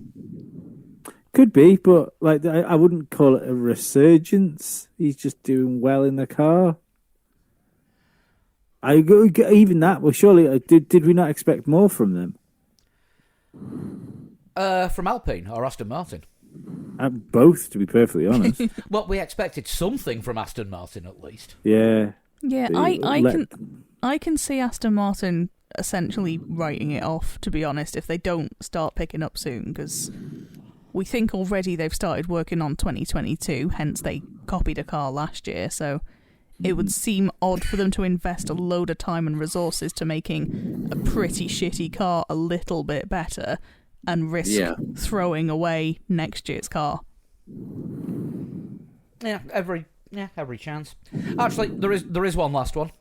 Could be, but like I wouldn't call it a resurgence. He's just doing well in the car. Even that. Well, surely did we not expect more from them? From Alpine or Aston Martin? Both, to be perfectly honest. Well, we expected something from Aston Martin at least. Yeah. Yeah, I can see Aston Martin essentially writing it off, to be honest, if they don't start picking up soon, because we think already they've started working on 2022, hence they copied a car last year, so it would seem odd for them to invest a load of time and resources to making a pretty shitty car a little bit better and risk throwing away next year's car. Yeah, every chance. Actually, there is one last one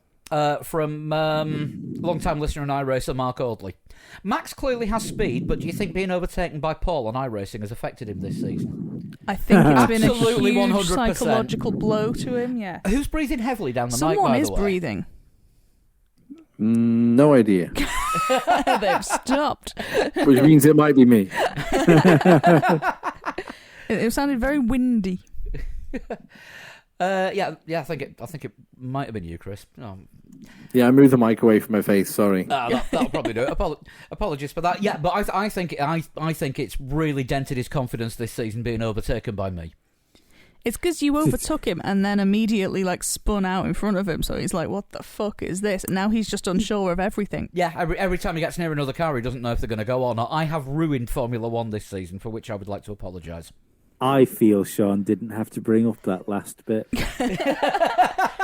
from long-time listener and iRacer Mark Audley. Max clearly has speed, but do you think being overtaken by Paul on iRacing has affected him this season? I think it's been a Absolutely huge 100%. psychological blow to him, yeah. Who's breathing heavily down the mic, by Someone the is way? breathing. No idea. They've stopped. Which means it might be me. It sounded very windy. I think it might have been you, Chris. Oh. Yeah, I moved the mic away from my face. Sorry. That'll probably do it. Apologies for that. Yeah, but I think it's really dented his confidence this season, being overtaken by me. It's because you overtook him and then immediately spun out in front of him, so he's like, what the fuck is this? And now he's just unsure of everything. Yeah, every time he gets near another car, he doesn't know if they're going to go or not. I have ruined Formula One this season, for which I would like to apologise. I feel Sean didn't have to bring up that last bit.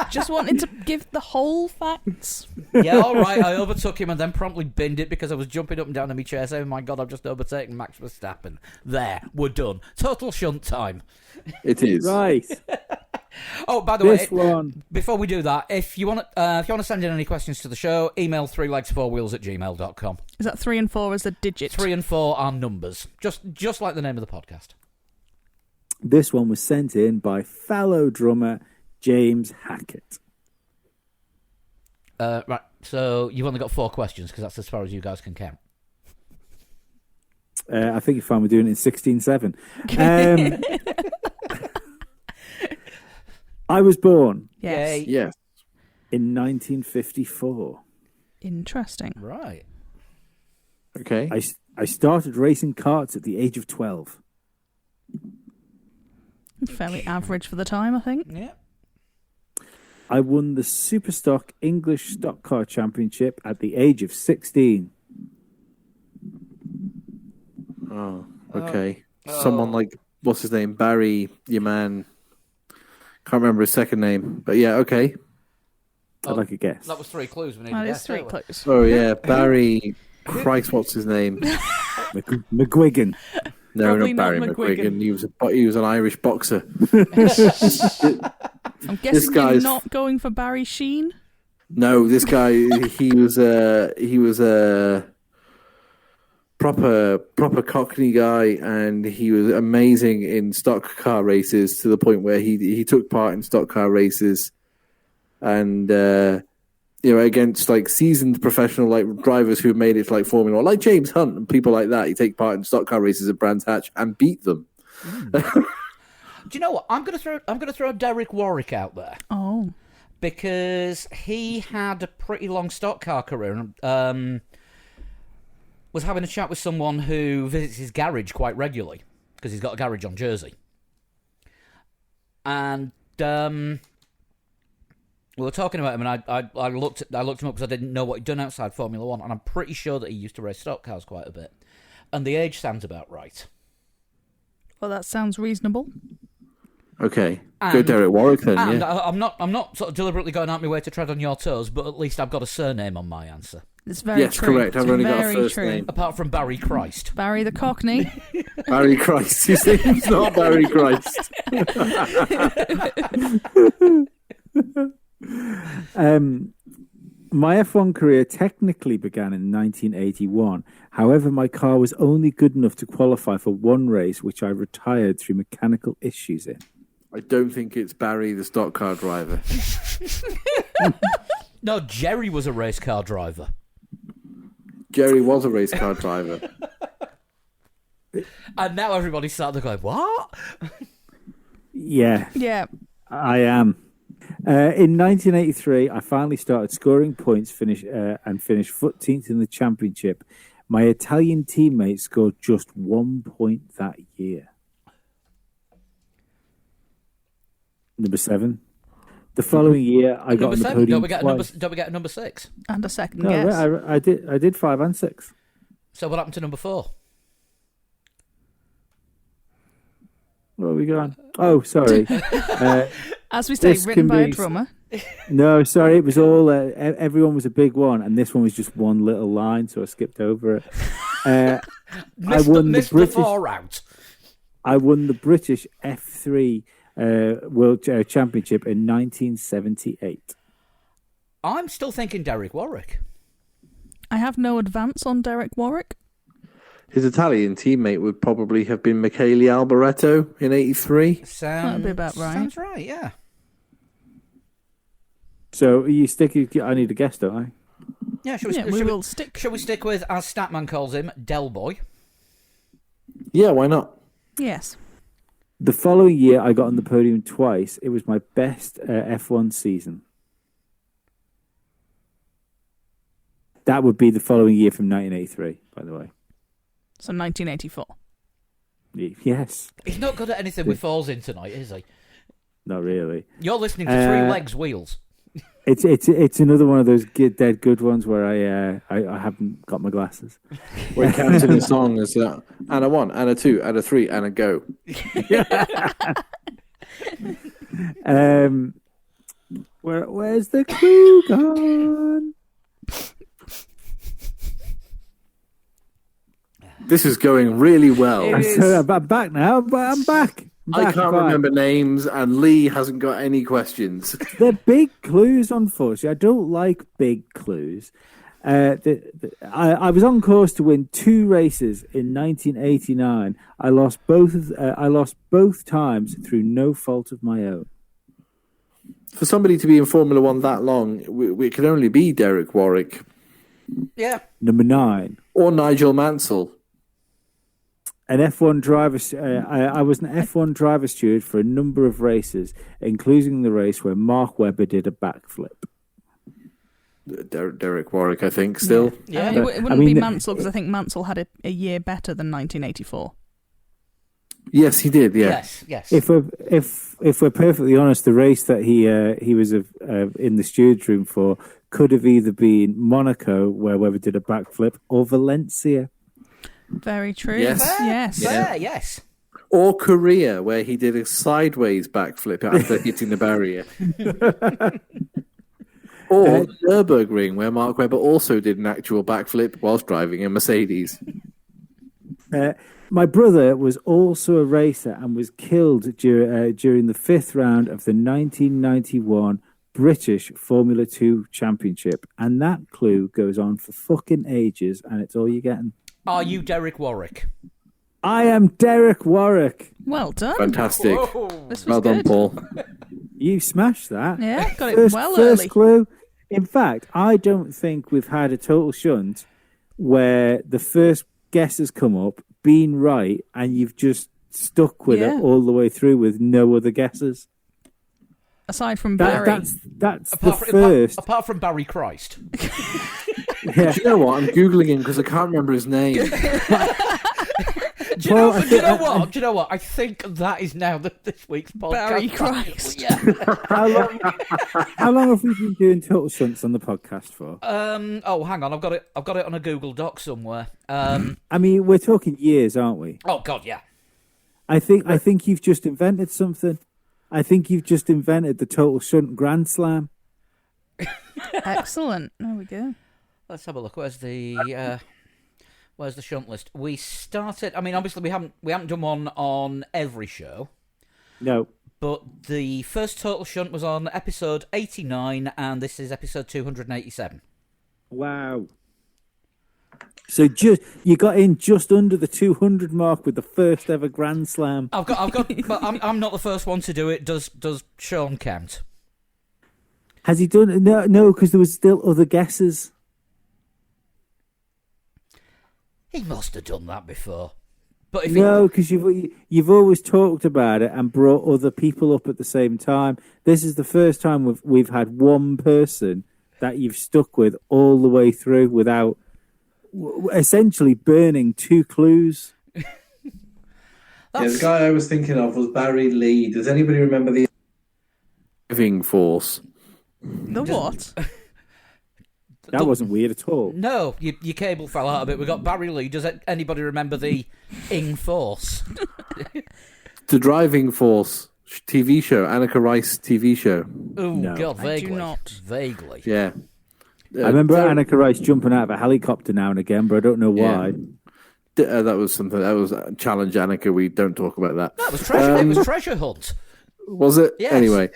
Just wanted to give the whole facts. Yeah, all right, I overtook him and then promptly binned it because I was jumping up and down in my chair saying, my God, I've just overtaken Max Verstappen. There, we're done. Total shunt time. It is. Right. Oh, by the way, before we do that, if you want to send in any questions to the show, email 3legs4wheels@gmail.com. Is that 3 and 4 as a digit? 3 and 4 are numbers, just like the name of the podcast. This one was sent in by fellow drummer James Hackett. Right, so you've only got 4 questions because that's as far as you guys can count. I think you're fine with doing it in 16/7. I was born Yes. Yes. in 1954. Interesting. Right. Okay. I started racing karts at the age of 12. Fairly average for the time, I think. Yeah. I won the Superstock English Stock Car Championship at the age of 16. Oh, okay. Someone like, what's his name? Barry, your man. Can't remember his second name. But yeah, okay. I'd like a guess. That was 3 clues. We needed That to is guess, 3 weren't we? clues. Oh, yeah. Barry. Christ, what's his name? McGuigan. No, Probably not Barry not McGuigan. He was an Irish boxer. I'm guessing you're not going for Barry Sheen? No, this guy, he was a proper Cockney guy, and he was amazing in stock car races to the point where he took part in stock car races, and against seasoned professional drivers who made it to Formula One, like James Hunt and people like that. He take part in stock car races at Brands Hatch and beat them. Do you know what? I'm gonna throw Derek Warwick out there. Oh. Because he had a pretty long stock car career and was having a chat with someone who visits his garage quite regularly because he's got a garage on Jersey. And we were talking about him, and I looked him up because I didn't know what he'd done outside Formula One, and I'm pretty sure that he used to race stock cars quite a bit. And the age sounds about right. Well, that sounds reasonable. Okay, go Derek Warwick then. And yeah. I'm not sort of deliberately going out my way to tread on your toes, but at least I've got a surname on my answer. It's very Yes, true. correct. I've It's only got a very first true. name. Apart from Barry Christ. Barry the Cockney. Barry Christ. His name's not Barry Christ. My F1 career technically began in 1981. However, my car was only good enough to qualify for one race, which I retired through mechanical issues in. I don't think it's Barry, the stock car driver. No, Jerry was a race car driver. Jerry was a race car driver. And now everybody's sat there going, what? Yeah, Yeah. I am. In 1983, I finally started scoring points, and finished 14th in the championship. My Italian teammate scored just 1 point that year. Number 7. The following year, I got on the podium Don't we get twice. a number 6? And a second No, guess. I did 5 and 6. So what happened to number 4? Where are we going? Oh, sorry. As we say, this written can by a be- drummer. No, sorry. It was all. Everyone was a big one, and this one was just one little line, so I skipped over it. I won the Missed the British. 4 out. I won the British F3 World Championship in 1978. I'm still thinking Derek Warwick. I have no advance on Derek Warwick. His Italian teammate would probably have been Michele Alboreto in '83. That'd be about right. Sounds right, yeah. So you stick. I need a guess, don't I? Yeah, We will stick. Shall we stick with, as Statman calls him, Del Boy? Yeah, why not? Yes. The following year, I got on the podium twice. It was my best F1 season. That would be the following year from 1983, by the way. So 1984. Yes, He's not good at anything with falls in tonight, is he? not really. You're listening to Three Legs Wheels. It's another one of those dead good ones where I haven't got my glasses. We're counting the song as and a 1, and a 2, and a 3, and a go. Where's the clue gone? This is going really well. It is. So I'm back now, but I'm back. I can't remember names, and Lee hasn't got any questions. They're big clues, unfortunately. I don't like big clues. I was on course to win 2 races in 1989. I lost both times through no fault of my own. For somebody to be in Formula One that long, it can only be Derek Warwick Yeah. Number 9. or Nigel Mansell. An F1 driver. I was an F1 driver steward for a number of races, including the race where Mark Webber did a backflip. Derek Warwick, I think, still. Yeah. It wouldn't be Mansell, because I think Mansell had a year better than 1984. Yes, he did, yeah. Yes. If we're perfectly honest, the race that he was in the steward's room for could have either been Monaco, where Webber did a backflip, or Valencia. Very true. Yes. Yes. Yeah, yes. Or Korea, where he did a sideways backflip after hitting the barrier. Or Nürburgring, where Mark Webber also did an actual backflip whilst driving a Mercedes. My brother was also a racer and was killed during the 5th round of the 1991 British Formula 2 Championship. And that clue goes on for fucking ages, and it's all you're getting. Are you Derek Warwick? I am Derek Warwick. Well done. Fantastic. This was Well done, good. Paul. You smashed that. Yeah, got it First early. clue. In fact, I don't think we've had a total shunt where the first guess has come up, been right, and you've just stuck with it all the way through with no other guesses. Aside from Barry. That's the first. Apart from Barry Christ. Yeah. Do you know what? I'm Googling him because I can't remember his name. Do you know what? I think that is now this week's podcast. Barry Christ. Yeah. How long have we been doing total shunts on the podcast for? Oh, hang on. I've got it on a Google Doc somewhere. I mean, we're talking years, aren't we? Oh God, yeah. I think you've just invented something. I think you've just invented the total shunt Grand Slam. Excellent. There we go. Let's have a look. Where's the shunt list? We started. I mean, obviously we haven't done one on every show. No. But the first total shunt was on episode 89, and this is episode 287. Wow. So you got in just under the 200 mark with the first ever Grand Slam. I've got. But I'm not the first one to do it. Does Sean count? Has he done? No, because there was still other guesses. He must have done that before. But if no, because you've always talked about it and brought other people up at the same time. This is the first time we've had one person that you've stuck with all the way through without essentially burning two clues. Yeah, the guy I was thinking of was Barry Lee. Does anybody remember the driving force? The what? That wasn't weird at all. No, your cable fell out of it. We got Barry Lee. Does anybody remember the Ing Force? The Driving Force TV show, Annika Rice TV show. Oh, No. God, vaguely. I do not. Vaguely. Yeah. I remember Annika Rice jumping out of a helicopter now and again, but I don't know why. That was something. That was Challenge Annika. We don't talk about that. That was Treasure. It was Treasure Hunt. Was it? Yes. Anyway,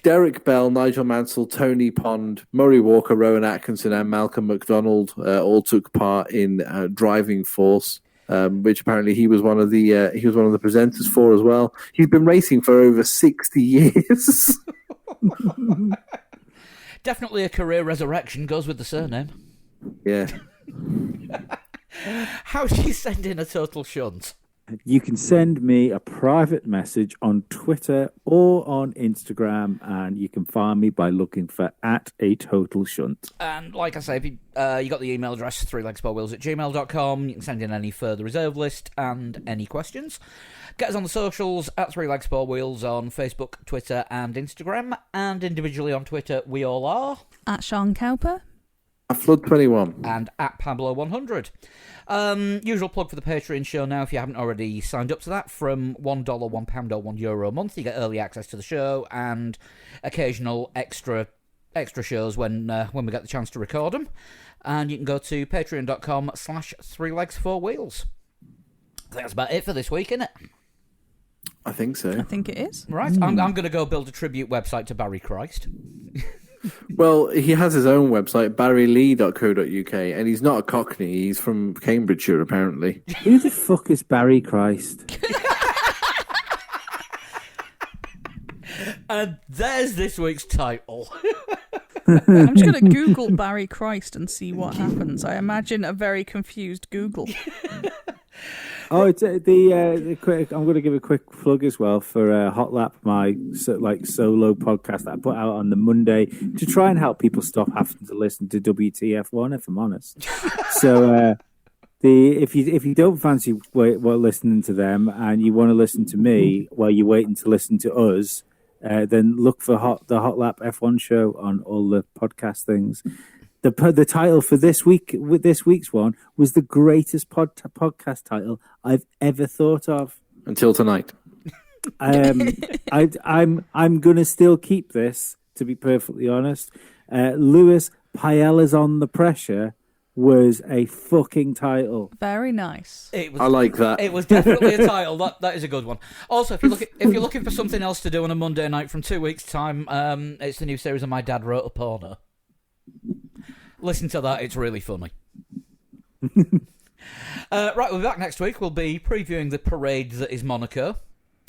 Derek Bell, Nigel Mansell, Tony Pond, Murray Walker, Rowan Atkinson, and Malcolm McDonald all took part in Driving Force, which apparently he was one of the presenters for as well. He's been racing for over 60 years. Definitely a career resurrection. Goes with the surname. Yeah. How do you send in a total shunt? You can send me a private message on Twitter or on Instagram, and you can find me by looking for @ATotalShunt. And like I say, if you got the email address, threelegsbowwheels@gmail.com. You can send in any further reserve list and any questions. Get us on the socials at Three Legs Four Wheels on Facebook, Twitter, and Instagram. And individually on Twitter, we all are. At Sean Cowper. Flood 21. And at Pablo100. Usual plug for the Patreon show now, if you haven't already signed up to that. From $1, £1 or €1 a month, you get early access to the show and occasional extra shows when we get the chance to record them. And you can go to patreon.com/threelegs4wheels. I think that's about it for this week, isn't it? I think so. I think it is. Right, I'm going to go build a tribute website to Barry Christ. Well, he has his own website, barrylee.co.uk, and he's not a Cockney. He's from Cambridgeshire, apparently. Who the fuck is Barry Christ? And there's this week's title. I'm just going to Google Barry Christ and see what happens. I imagine a very confused Google. Oh, it's I'm going to give a quick plug as well for Hot Lap, my solo podcast that I put out on the Monday to try and help people stop having to listen to WTF1. If I'm honest, so if you don't fancy listening to them and you want to listen to me while you're waiting to listen to us, then look for the Hot Lap F1 show on all the podcast things. The title for this week's one was the greatest podcast title I've ever thought of Until tonight. I'm gonna still keep this, to be perfectly honest. Lewis Payella's On the Pressure was a fucking title. Very nice. I like that. It was definitely a title. That is a good one. Also, if you're looking for something else to do on a Monday night from 2 weeks' time, it's the new series of My Dad Wrote a Porno. Listen to that, it's really funny. Right, we'll be back next week. We'll be previewing the parade that is Monaco.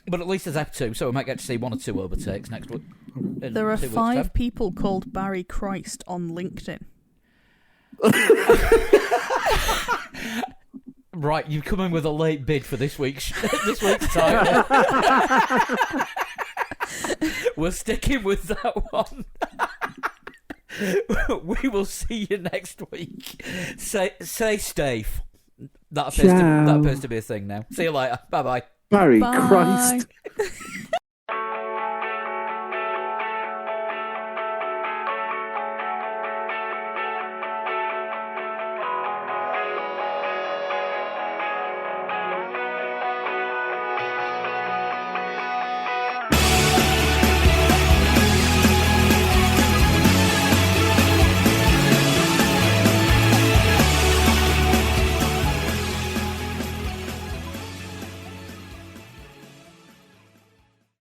But at least there's F2, so we might get to see one or two overtakes next week. There are 5 people called Barry Christ on LinkedIn. Right, you've come in with a late bid for this week's title. We're sticking with that one. We will see you next week. Say Stave. That appears to be a thing now. See you later. Bye-bye. Barry Bye. Christ.